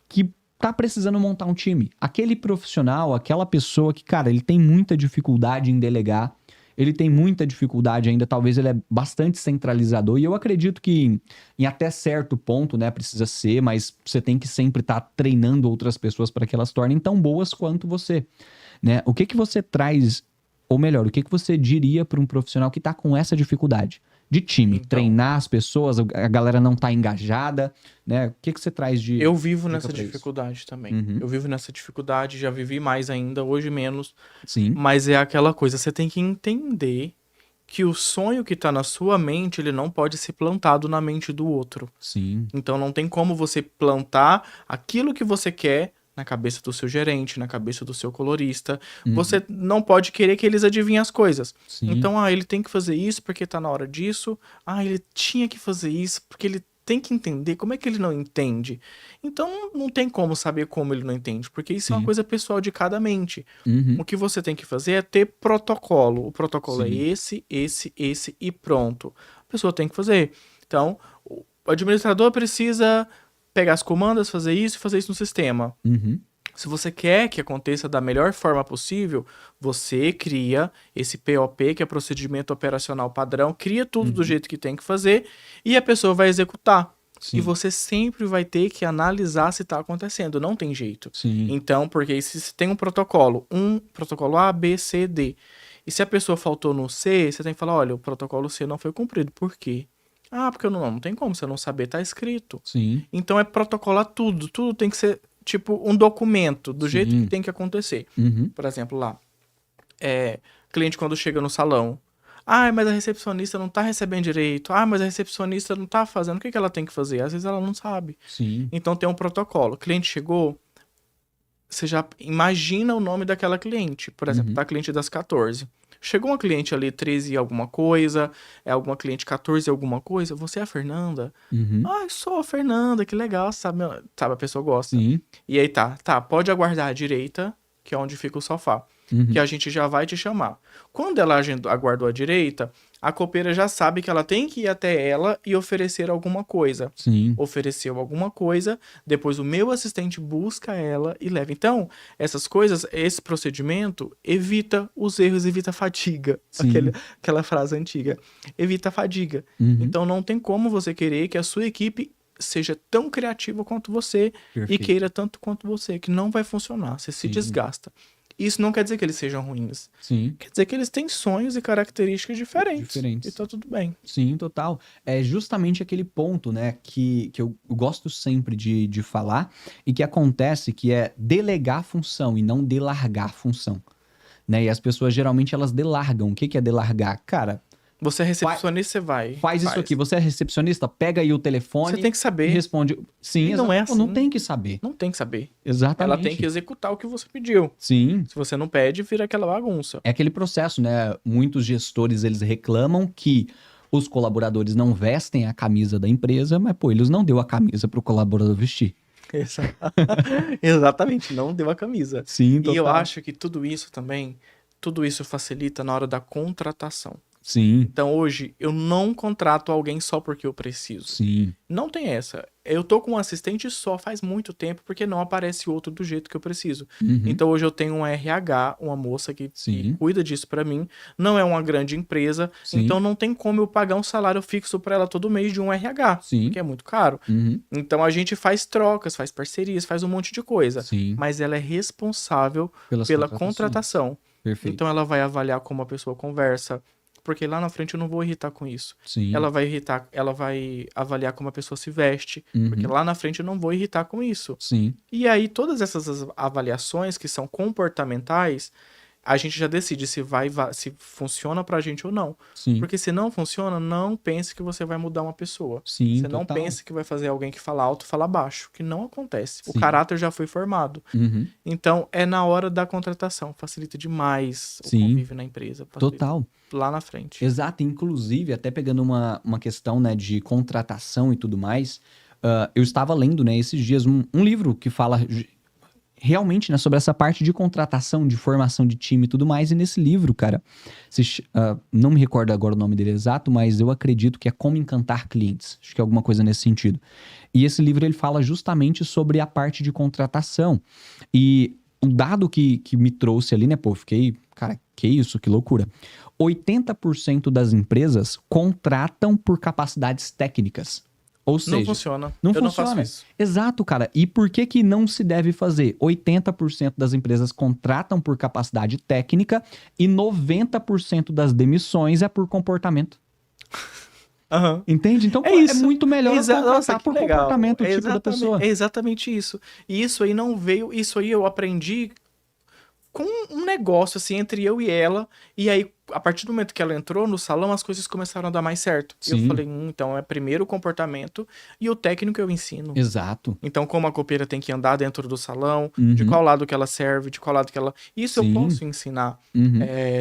que tá precisando montar um time? Aquele profissional, aquela pessoa que, cara, ele tem muita dificuldade em delegar, ele tem muita dificuldade ainda, talvez ele é bastante centralizador, e eu acredito que em até certo ponto, né, precisa ser, mas você tem que sempre estar treinando outras pessoas para que elas se tornem tão boas quanto você, né? O que que você traz, ou melhor, o que que você diria para um profissional que está com essa dificuldade de time, Então, treinar as pessoas, a galera não tá engajada, né? O que que você traz de eu vivo dica nessa para isso? dificuldade também. Uhum. Eu vivo nessa dificuldade, já vivi mais ainda, hoje menos. Sim, Mas é aquela coisa, você tem que entender que o sonho que tá na sua mente, ele não pode ser plantado na mente do outro. sim. Então não tem como você plantar aquilo que você quer na cabeça do seu gerente, na cabeça do seu colorista. Uhum. Você não pode querer que eles adivinhem as coisas. Sim, Então, ele tem que fazer isso porque tá na hora disso. Ele tinha que fazer isso porque ele tem que entender. Como é que ele não entende? Então, não tem como saber como ele não entende, porque isso é uma sim. coisa pessoal de cada mente. Uhum. O que você tem que fazer é ter protocolo. O protocolo é Sim. esse e pronto. A pessoa tem que fazer. Então, o administrador precisa pegar as comandas, fazer isso e fazer isso no sistema. Uhum. Se você quer que aconteça da melhor forma possível, você cria esse POP, que é procedimento operacional padrão, cria tudo do Uhum. jeito que tem que fazer e a pessoa vai executar. E Sim, você sempre vai ter que analisar se está acontecendo, não tem jeito. sim. Então, porque se tem um protocolo A, B, C, D, e se a pessoa faltou no C, você tem que falar, olha, o protocolo C não foi cumprido. Por quê? Porque eu não tem como você não saber, tá escrito. Sim, Então é protocolar tudo, tudo tem que ser tipo um documento, do jeito que sim. tem que acontecer. Uhum. Por exemplo, lá, cliente quando chega no salão, mas a recepcionista não tá recebendo direito. Mas a recepcionista não tá fazendo. O que que ela tem que fazer? Às vezes ela não sabe. Sim. Então tem um protocolo. O cliente chegou, você já imagina o nome daquela cliente. Por exemplo, Uhum. tá cliente das 14. Chegou uma cliente ali 13 e alguma coisa, é alguma cliente 14 e alguma coisa, você é a Fernanda? Uhum. Sou a Fernanda, que legal, sabe? Sabe, a pessoa gosta. Sim. E aí tá, pode aguardar à direita, que é onde fica o sofá, que Uhum. a gente já vai te chamar. Quando ela aguardou à direita, a copeira já sabe que ela tem que ir até ela e oferecer alguma coisa. Sim. Ofereceu alguma coisa, depois o meu assistente busca ela e leva. Então, essas coisas, esse procedimento evita os erros, evita a fadiga. Sim. Aquela frase antiga. Evita a fadiga. Uhum. Então, não tem como você querer que a sua equipe seja tão criativa quanto você e Perfeito. queira tanto quanto você, que não vai funcionar. Você se Sim. desgasta. Isso não quer dizer que eles sejam ruins. Sim. Quer dizer que eles têm sonhos e características diferentes. E Diferentes. tá tudo bem. Sim, total. É justamente aquele ponto, né, que eu gosto sempre de falar e que acontece, que é delegar a função e não delargar a função, né? E as pessoas geralmente elas delargam. O que que é delargar? Cara, Você é recepcionista, você vai. Faz isso aqui. Você é recepcionista? Pega aí o telefone. Você tem que E saber. responde. Sim, Não é Pô, não assim. tem que saber. Não tem que saber. Exatamente. Ela tem que executar o que você pediu. Sim. Se você não pede, vira aquela bagunça. É aquele processo, né? Muitos gestores, eles reclamam que os colaboradores não vestem a camisa da empresa, mas, pô, eles não deu a camisa pro colaborador vestir. Exatamente, não deu a camisa. Sim, total. E eu acho que tudo isso também, tudo isso facilita na hora da contratação. Sim, Então hoje eu não contrato alguém só porque eu preciso. sim. Não tem essa. Eu tô com um assistente só faz muito tempo porque não aparece outro do jeito que eu preciso. Uhum. Então hoje eu tenho um RH, uma moça que Sim. cuida disso pra mim. Não é uma grande empresa, Sim. então não tem como eu pagar um salário fixo pra ela todo mês de um RH, Sim. porque é muito caro. Uhum. Então a gente faz trocas, faz parcerias, faz um monte de coisa. Sim. Mas ela é responsável pela contratação. Perfeito. Então ela vai avaliar como a pessoa conversa, porque lá na frente eu não vou irritar com isso. Sim. Ela vai avaliar como a pessoa se veste, porque lá na frente eu não vou irritar com isso. Sim. E aí todas essas avaliações que são comportamentais, a gente já decide se se funciona pra gente ou não. Sim. Porque se não funciona, não pense que você vai mudar uma pessoa. Sim, Você não total. pense que vai fazer alguém que fala alto falar baixo, que não acontece. O Sim. caráter já foi formado. Uhum. Então, é na hora da contratação. Facilita demais o Sim. convívio na empresa. Facilita Total. lá na frente. Exato, inclusive, até pegando uma questão, né, de contratação e tudo mais, eu estava lendo, né, esses dias um livro que fala realmente, né, sobre essa parte de contratação, de formação de time e tudo mais, e nesse livro, cara, não me recordo agora o nome dele exato, mas eu acredito que é Como Encantar Clientes, acho que é alguma coisa nesse sentido. E esse livro, ele fala justamente sobre a parte de contratação, e o dado que me trouxe ali, né, pô, fiquei, cara, que isso, que loucura. 80% das empresas contratam por capacidades técnicas. Ou seja, Não funciona. Não Eu não funciona. faço isso. Exato, cara. E por que não se deve fazer? 80% das empresas contratam por capacidade técnica e 90% das demissões é por comportamento. Aham. Entende? Então, É pô, isso. é muito melhor Nossa, contratar que por legal. comportamento, o É tipo da pessoa. É exatamente isso. E isso aí não veio... Isso aí eu aprendi com um negócio, assim, entre eu e ela. E aí, a partir do momento que ela entrou no salão, as coisas começaram a dar mais certo. E eu Sim. falei, então é primeiro o comportamento e o técnico eu ensino. Exato. Então, como a copeira tem que andar dentro do salão, Uhum. de qual lado que ela serve, de qual lado que ela... Isso Sim. eu posso ensinar. Uhum.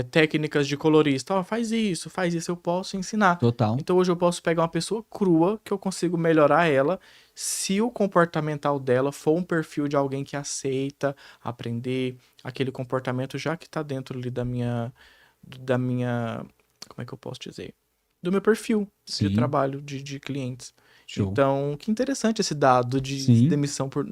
Técnicas de colorista. Ó, faz isso, eu posso ensinar. Total. Então, hoje eu posso pegar uma pessoa crua, que eu consigo melhorar ela, se o comportamental dela for um perfil de alguém que aceita aprender aquele comportamento, já que tá dentro ali da minha... Como é que eu posso dizer? Do meu perfil Sim. de trabalho, de clientes. Show. Então, que interessante esse dado de Sim. demissão por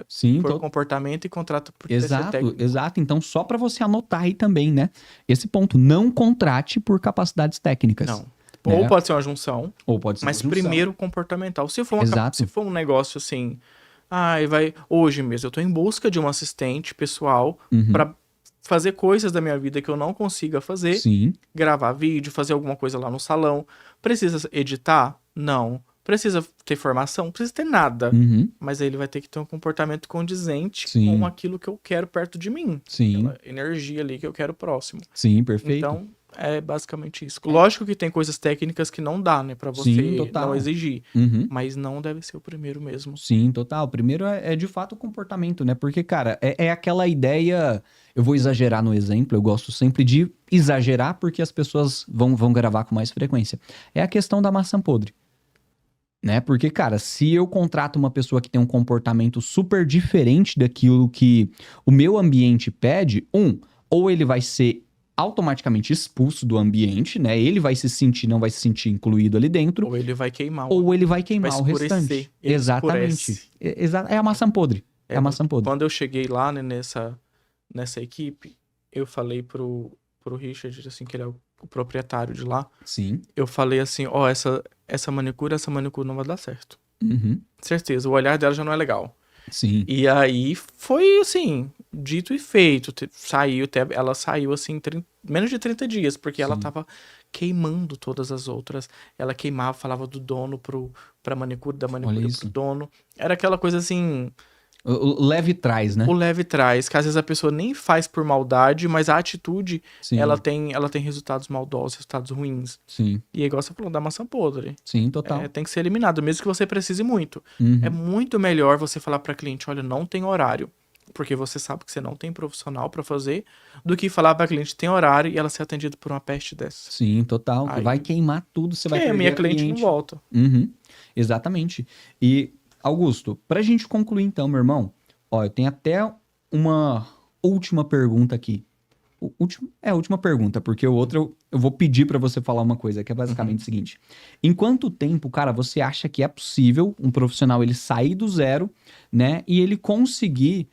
Sim, comportamento e contrato por ser exato, técnico. exato. Então, só para você anotar aí também, né? Esse ponto, não contrate por capacidades técnicas. Não. Né? Ou pode ser uma junção, Ou pode ser mas uma junção. primeiro comportamental. Se for, Exato. se for um negócio assim, hoje mesmo eu tô em busca de um assistente pessoal Uhum. para fazer coisas da minha vida que eu não consiga fazer, Sim, gravar vídeo, fazer alguma coisa lá no salão. Precisa editar? Não. Precisa ter formação? Não precisa ter nada. uhum. Mas aí ele vai ter que ter um comportamento condizente Sim. com aquilo que eu quero perto de mim. Sim, Aquela energia ali que eu quero próximo. sim, perfeito. Então, é basicamente isso. Lógico que tem coisas técnicas que não dá, né? Pra você Sim, total. não exigir. Uhum. Mas não deve ser o primeiro mesmo. Sim, total. Primeiro é de fato o comportamento, né? Porque, cara, é aquela ideia. Eu vou exagerar no exemplo, eu gosto sempre de exagerar porque as pessoas vão gravar com mais frequência. É a questão da maçã podre. Né? Porque, cara, se eu contrato uma pessoa que tem um comportamento super diferente daquilo que o meu ambiente pede, ou ele vai ser automaticamente expulso do ambiente, né? Ele vai se sentir, não vai se sentir incluído ali dentro, Ou ele vai queimar. ou ele vai queimar vai o restante. escurecer. Ele Exatamente. escurece. É a maçã podre. É a maçã podre. Quando eu cheguei lá, né, nessa equipe, eu falei pro Richard, assim, que ele é o proprietário de lá. Sim. Eu falei assim, essa manicure não vai dar certo. Uhum. Certeza, o olhar dela já não é legal. Sim. E aí foi assim, dito e feito. Ela saiu assim, menos de 30 dias, porque ela Sim. tava queimando todas as outras. Ela queimava, falava do dono pra manicure, da manicure Olha pro isso. dono. Era aquela coisa assim, O leve traz, né? O leve traz, que às vezes a pessoa nem faz por maldade, mas a atitude, Sim, ela tem resultados maldosos, resultados ruins. sim, E é igual você falou, da maçã podre. sim, total. Tem que ser eliminado, mesmo que você precise muito. É Uhum. muito melhor você falar para cliente, olha, não tem horário, porque você sabe que você não tem profissional para fazer, do que falar para cliente tem horário e ela ser atendida por uma peste dessa. Sim, total. Que Aí, vai queimar tudo, você vai a perder minha a cliente não cliente. volta. Uhum, exatamente. E, Augusto, pra gente concluir então, meu irmão, ó, eu tenho até uma última pergunta aqui. A última pergunta, porque o outro eu vou pedir pra você falar uma coisa, que é basicamente o seguinte. Em quanto tempo, cara, você acha que é possível um profissional ele sair do zero, né, e ele conseguir,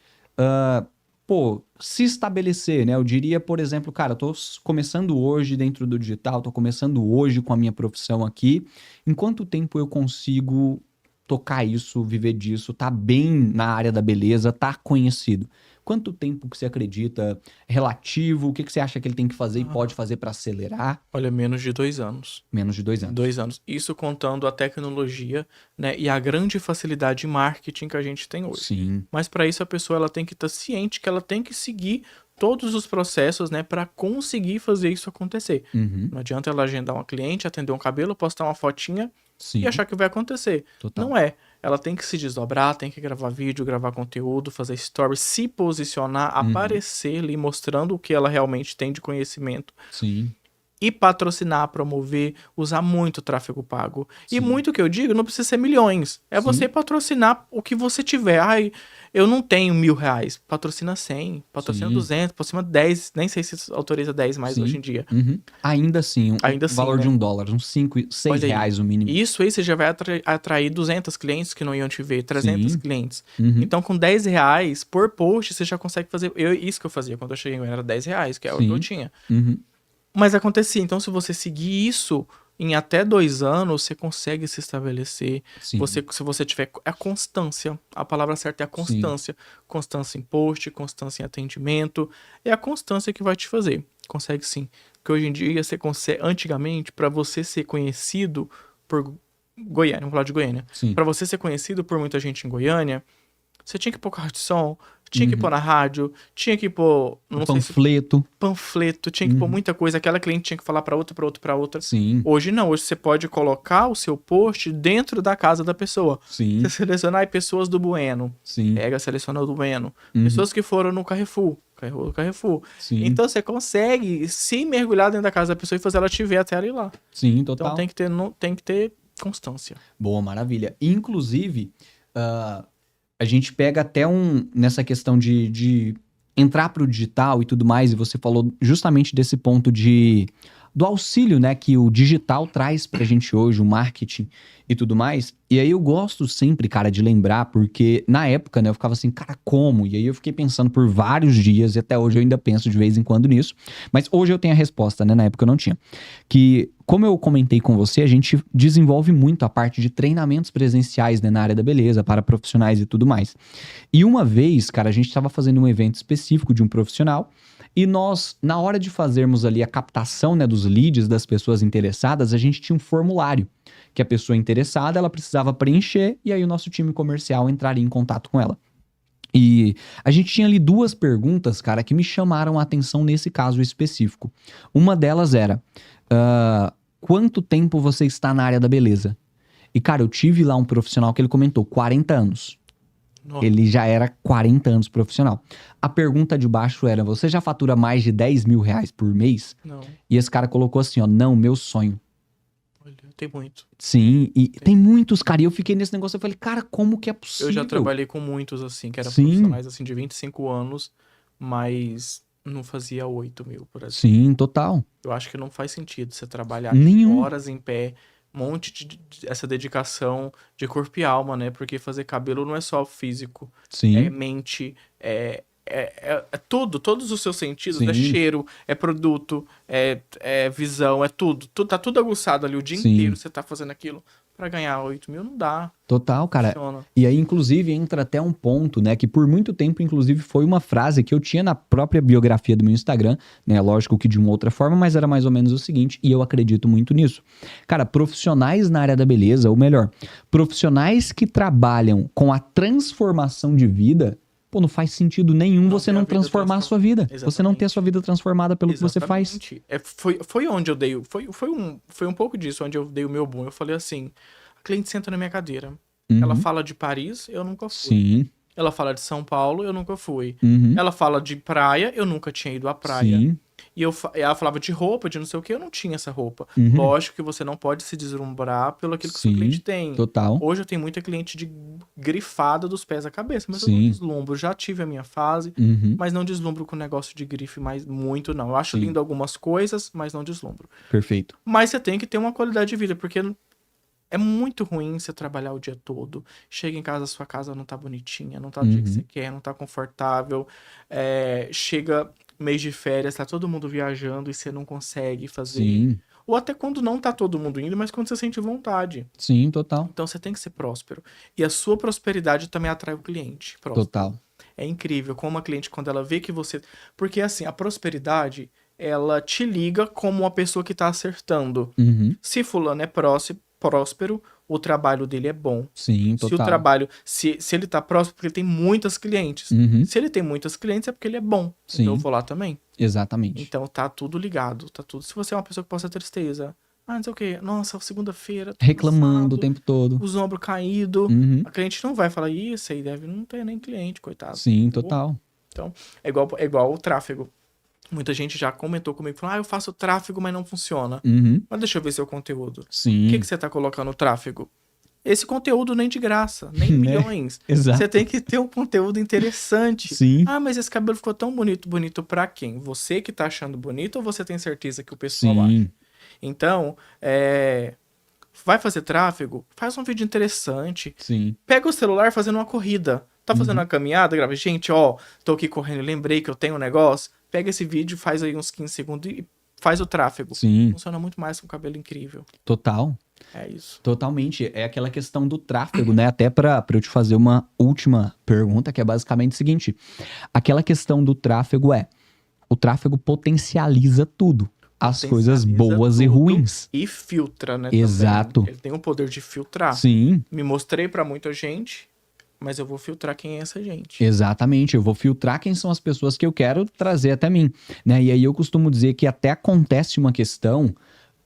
se estabelecer, né? Eu diria, por exemplo, cara, eu tô começando hoje dentro do digital, tô começando hoje com a minha profissão aqui. Em quanto tempo eu consigo tocar isso, viver disso, tá bem na área da beleza, tá conhecido? Quanto tempo que você acredita relativo? O que que você acha que ele tem que fazer e pode fazer pra acelerar? Olha, menos de 2 anos. Menos de 2 anos. 2 anos. Isso contando a tecnologia, né, e a grande facilidade de marketing que a gente tem hoje. Sim. Mas para isso a pessoa ela tem que estar ciente que ela tem que seguir todos os processos, né, para conseguir fazer isso acontecer. Uhum. Não adianta ela agendar uma cliente, atender um cabelo, postar uma fotinha Sim. e achar que vai acontecer. Total. Não é. Ela tem que se desdobrar, tem que gravar vídeo, gravar conteúdo, fazer stories, se posicionar, aparecer ali mostrando o que ela realmente tem de conhecimento. Sim. E patrocinar, promover, usar muito tráfego pago. Sim. E muito que eu digo, não precisa ser milhões. É Sim. você patrocinar o que você tiver. Ai, eu não tenho R$1.000. Patrocina 100, patrocina Sim. 200, patrocina 10. Nem sei se autoriza 10 mais Sim. hoje em dia. Uhum. Ainda assim, Ainda o assim, valor né? de $1, uns 5, 6 Olha aí. reais o mínimo. Isso aí você já vai atrair 200 clientes que não iam te ver, 300 Sim. clientes. Uhum. Então, com R$10 por post, você já consegue fazer. Isso que eu fazia quando eu cheguei, era R$10, que é o que eu Sim. tinha. Uhum. Mas acontecia. Então, se você seguir isso, em até 2 anos, você consegue se estabelecer. Sim. Se você tiver a constância, a palavra certa é a constância. Constância em post, constância em atendimento. É a constância que vai te fazer. Consegue sim. Porque hoje em dia, você consegue. Antigamente, para você ser conhecido por Goiânia, vamos falar de Goiânia. Sim. Para você ser conhecido por muita gente em Goiânia, você tinha que pôr carro de som, tinha que pôr na rádio, tinha que pôr. Não sei se panfleto, tinha que pôr muita coisa. Aquela cliente tinha que falar pra outra. Sim. Hoje não, hoje você pode colocar o seu post dentro da casa da pessoa. Sim. Você selecionar pessoas do Bueno. Sim. Pega, seleciona o do Bueno. Pessoas que foram no Carrefour. Sim. Então você consegue se mergulhar dentro da casa da pessoa e fazer ela te ver até ela ir lá. Sim, total. Então tem que ter constância. Boa, maravilha. Inclusive, a gente pega até nessa questão de entrar pro digital e tudo mais, e você falou justamente desse ponto do auxílio, né, que o digital traz pra gente hoje, o marketing e tudo mais. E aí eu gosto sempre, cara, de lembrar, porque na época, né, eu ficava assim, cara, como? E aí eu fiquei pensando por vários dias, e até hoje eu ainda penso de vez em quando nisso. Mas hoje eu tenho a resposta, né, na época eu não tinha. Que, como eu comentei com você, a gente desenvolve muito a parte de treinamentos presenciais, né, na área da beleza, para profissionais e tudo mais. E uma vez, cara, a gente estava fazendo um evento específico de um profissional, e nós, na hora de fazermos ali a captação, né, dos leads das pessoas interessadas, a gente tinha um formulário que a pessoa interessada, ela precisava preencher, e aí o nosso time comercial entraria em contato com ela. E a gente tinha ali 2 perguntas, cara, que me chamaram a atenção nesse caso específico. Uma delas era, quanto tempo você está na área da beleza? E, cara, eu tive lá um profissional que ele comentou 40 anos. Nossa. Ele já era 40 anos profissional. A pergunta de baixo era, você já fatura mais de R$10.000 por mês? Não. E esse cara colocou assim, ó, não, meu sonho. Olha, tem muito. Sim, e tem muitos, cara, e eu fiquei nesse negócio, eu falei, cara, como que é possível? Eu já trabalhei com muitos, assim, que eram Sim. profissionais, assim, de 25 anos, mas não fazia 8.000, por exemplo. Sim, total. Eu acho que não faz sentido você trabalhar Nenhum. horas em pé, essa dedicação de corpo e alma, né? Porque fazer cabelo não é só físico, Sim. é mente, é tudo, todos os seus sentidos, Sim. é cheiro, é produto, é visão, é tudo. Tá tudo aguçado ali o dia Sim. inteiro, você tá fazendo aquilo pra ganhar 8 mil não dá. Total, cara. Funciona. E aí, inclusive, entra até um ponto, né? Que por muito tempo, inclusive, foi uma frase que eu tinha na própria biografia do meu Instagram, né? Lógico que de uma outra forma, mas era mais ou menos o seguinte, e eu acredito muito nisso. Cara, profissionais na área da beleza, ou melhor, profissionais que trabalham com a transformação de vida, pô, não faz sentido nenhum você não transformar a sua vida. Você não ter a sua vida transformada pelo que você faz. Foi onde eu dei. Foi um pouco disso, onde eu dei o meu boom. Eu falei assim: a cliente senta na minha cadeira. Ela fala de Paris, eu nunca fui. Sim. Ela fala de São Paulo, eu nunca fui. Uhum. Ela fala de praia, eu nunca tinha ido à praia. Sim. E ela falava de roupa, de não sei o que, eu não tinha essa roupa. Uhum. Lógico que você não pode se deslumbrar pelo aquilo que o seu cliente tem. Total. Hoje eu tenho muita cliente de grifada dos pés à cabeça, mas eu Sim. não deslumbro. Já tive a minha fase, Uhum. mas não deslumbro com negócio de grife mais muito, não. Eu acho Sim. lindo algumas coisas, mas não deslumbro. Perfeito. Mas você tem que ter uma qualidade de vida, porque é muito ruim você trabalhar o dia todo. Chega em casa, a sua casa não tá bonitinha, não tá do jeito que você quer, não tá confortável. Chega mês de férias, tá todo mundo viajando e você não consegue fazer. Sim. Ou até quando não tá todo mundo indo, mas quando você sente vontade. Sim, total. Então você tem que ser próspero. E a sua prosperidade também atrai o cliente próspero. Total. É incrível como a cliente, quando ela vê que você... Porque assim, a prosperidade, ela te liga como uma pessoa que tá acertando. Uhum. Se fulano é próspero, o trabalho dele é bom. Sim, Se o total. trabalho... Se ele tá próspero, porque ele tem muitas clientes. Uhum. Se ele tem muitas clientes, é porque ele é bom. Sim. Então eu vou lá também. Exatamente. Então tá tudo ligado, tá tudo. Se você é uma pessoa que possa tristeza, não sei o quê, nossa, segunda-feira, tô Reclamando cansado, o tempo todo. os ombros caídos, Uhum. a cliente não vai falar, isso aí deve não ter nem cliente, coitado. Sim, total. Então, é igual o tráfego. Muita gente já comentou comigo, falou, eu faço tráfego, mas não funciona. Uhum. Mas deixa eu ver seu conteúdo. Sim. O que você tá colocando no tráfego? Esse conteúdo nem de graça, nem milhões. Exato. Você tem que ter um conteúdo interessante. Sim. Ah, mas esse cabelo ficou tão bonito. Bonito pra quem? Você que tá achando bonito ou você tem certeza que o pessoal acha? Sim. Então, vai fazer tráfego? Faz um vídeo interessante. Sim. Pega o celular fazendo uma corrida. Tá fazendo uma caminhada, grava. Gente, ó, tô aqui correndo, lembrei que eu tenho um negócio. Pega esse vídeo, faz aí uns 15 segundos e faz o tráfego. Sim. Funciona muito mais com cabelo incrível. Total. É isso. Totalmente. É aquela questão do tráfego, né? Até pra eu te fazer uma última pergunta, que é basicamente o seguinte. Aquela questão do tráfego o tráfego potencializa tudo. As coisas boas e ruins. E filtra, né? Exato. Também. Ele tem o poder de filtrar. Sim. Me mostrei pra muita gente, mas eu vou filtrar quem é essa gente. Exatamente, eu vou filtrar quem são as pessoas que eu quero trazer até mim, né? E aí eu costumo dizer que até acontece uma questão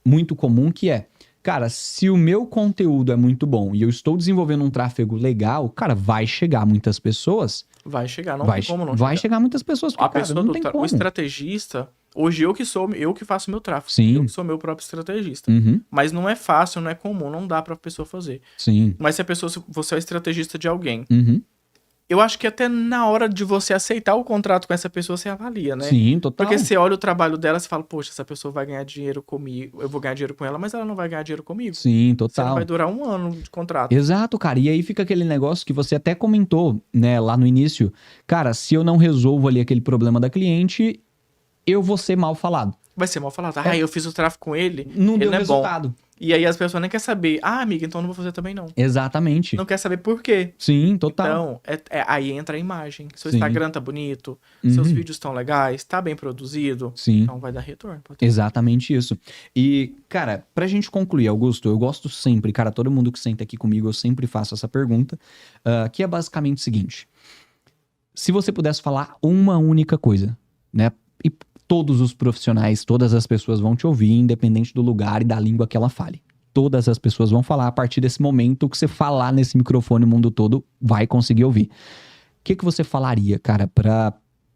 muito comum que é, cara, se o meu conteúdo é muito bom e eu estou desenvolvendo um tráfego legal, cara, vai chegar muitas pessoas. Vai chegar, não vai, tem como não vai chegar muitas pessoas, porque, a cara, pessoa não tem o como. estrategista, hoje eu que faço meu tráfego. Sim. Eu que sou meu próprio estrategista. Uhum. Mas não é fácil, não é comum, não dá pra pessoa fazer. Sim. Mas se você é o estrategista de alguém, Uhum. eu acho que até na hora de você aceitar o contrato com essa pessoa, você avalia, né? Sim, total. Porque você olha o trabalho dela e fala, poxa, essa pessoa vai ganhar dinheiro comigo, eu vou ganhar dinheiro com ela, mas ela não vai ganhar dinheiro comigo. Sim, Você total. não vai durar 1 ano de contrato. Exato, cara. E aí fica aquele negócio que você até comentou, né, lá no início. Cara, se eu não resolvo ali aquele problema da cliente, eu vou ser mal falado. Vai ser mal falado. Eu fiz o tráfego com ele, Não ele deu não é resultado. bom. E aí as pessoas nem querem saber. Ah, amiga, então eu não vou fazer também não. Exatamente. Não quer saber por quê. Sim, total. Então, aí entra a imagem. Seu Sim. Instagram tá bonito, Uhum. seus vídeos estão legais, tá bem produzido. Sim. Então vai dar retorno. Exatamente isso. E, cara, pra gente concluir, Augusto, eu gosto sempre, cara, todo mundo que senta aqui comigo, eu sempre faço essa pergunta, que é basicamente o seguinte. Se você pudesse falar uma única coisa, né, e todos os profissionais, todas as pessoas vão te ouvir, independente do lugar e da língua que ela fale. Todas as pessoas vão falar a partir desse momento que você falar nesse microfone, o mundo todo vai conseguir ouvir. O que você falaria, cara, pra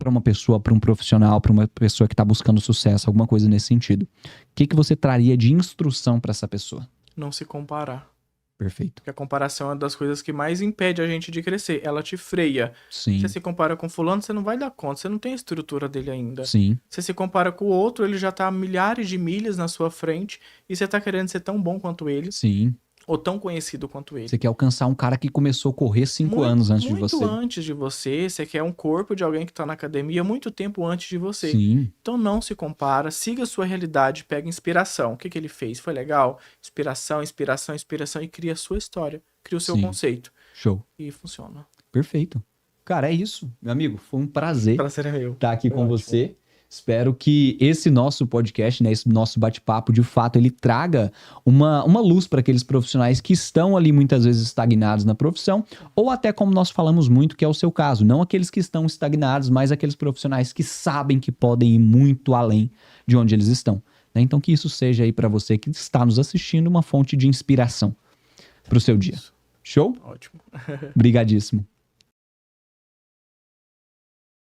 uma pessoa, pra um profissional, pra uma pessoa que tá buscando sucesso, alguma coisa nesse sentido? O que você traria de instrução pra essa pessoa? Não se comparar. Perfeito. Porque a comparação é uma das coisas que mais impede a gente de crescer. Ela te freia. Sim. Você se compara com fulano, você não vai dar conta. Você não tem a estrutura dele ainda. Sim. Você se compara com o outro, ele já tá a milhares de milhas na sua frente e você tá querendo ser tão bom quanto ele. Sim. ou tão conhecido quanto ele. Você quer alcançar um cara que começou a correr 5 Muito, anos antes de muito você. antes de você. Você quer um corpo de alguém que tá na academia muito tempo antes de você. Sim, Então não se compara, siga a sua realidade, pega inspiração. O que que ele fez? Foi legal? Inspiração, inspiração, inspiração e cria a sua história, cria o seu sim. conceito. Show. E funciona. Perfeito. Cara, é isso. Meu amigo, foi um prazer Prazer é meu. estar aqui Foi com ótimo. você. Espero que esse nosso podcast, né, esse nosso bate-papo, de fato, ele traga uma luz para aqueles profissionais que estão ali muitas vezes estagnados na profissão, ou até como nós falamos muito, que é o seu caso, não aqueles que estão estagnados, mas aqueles profissionais que sabem que podem ir muito além de onde eles estão. Né? Então que isso seja aí para você que está nos assistindo uma fonte de inspiração para o seu dia. Isso. Show? Ótimo. Obrigadíssimo.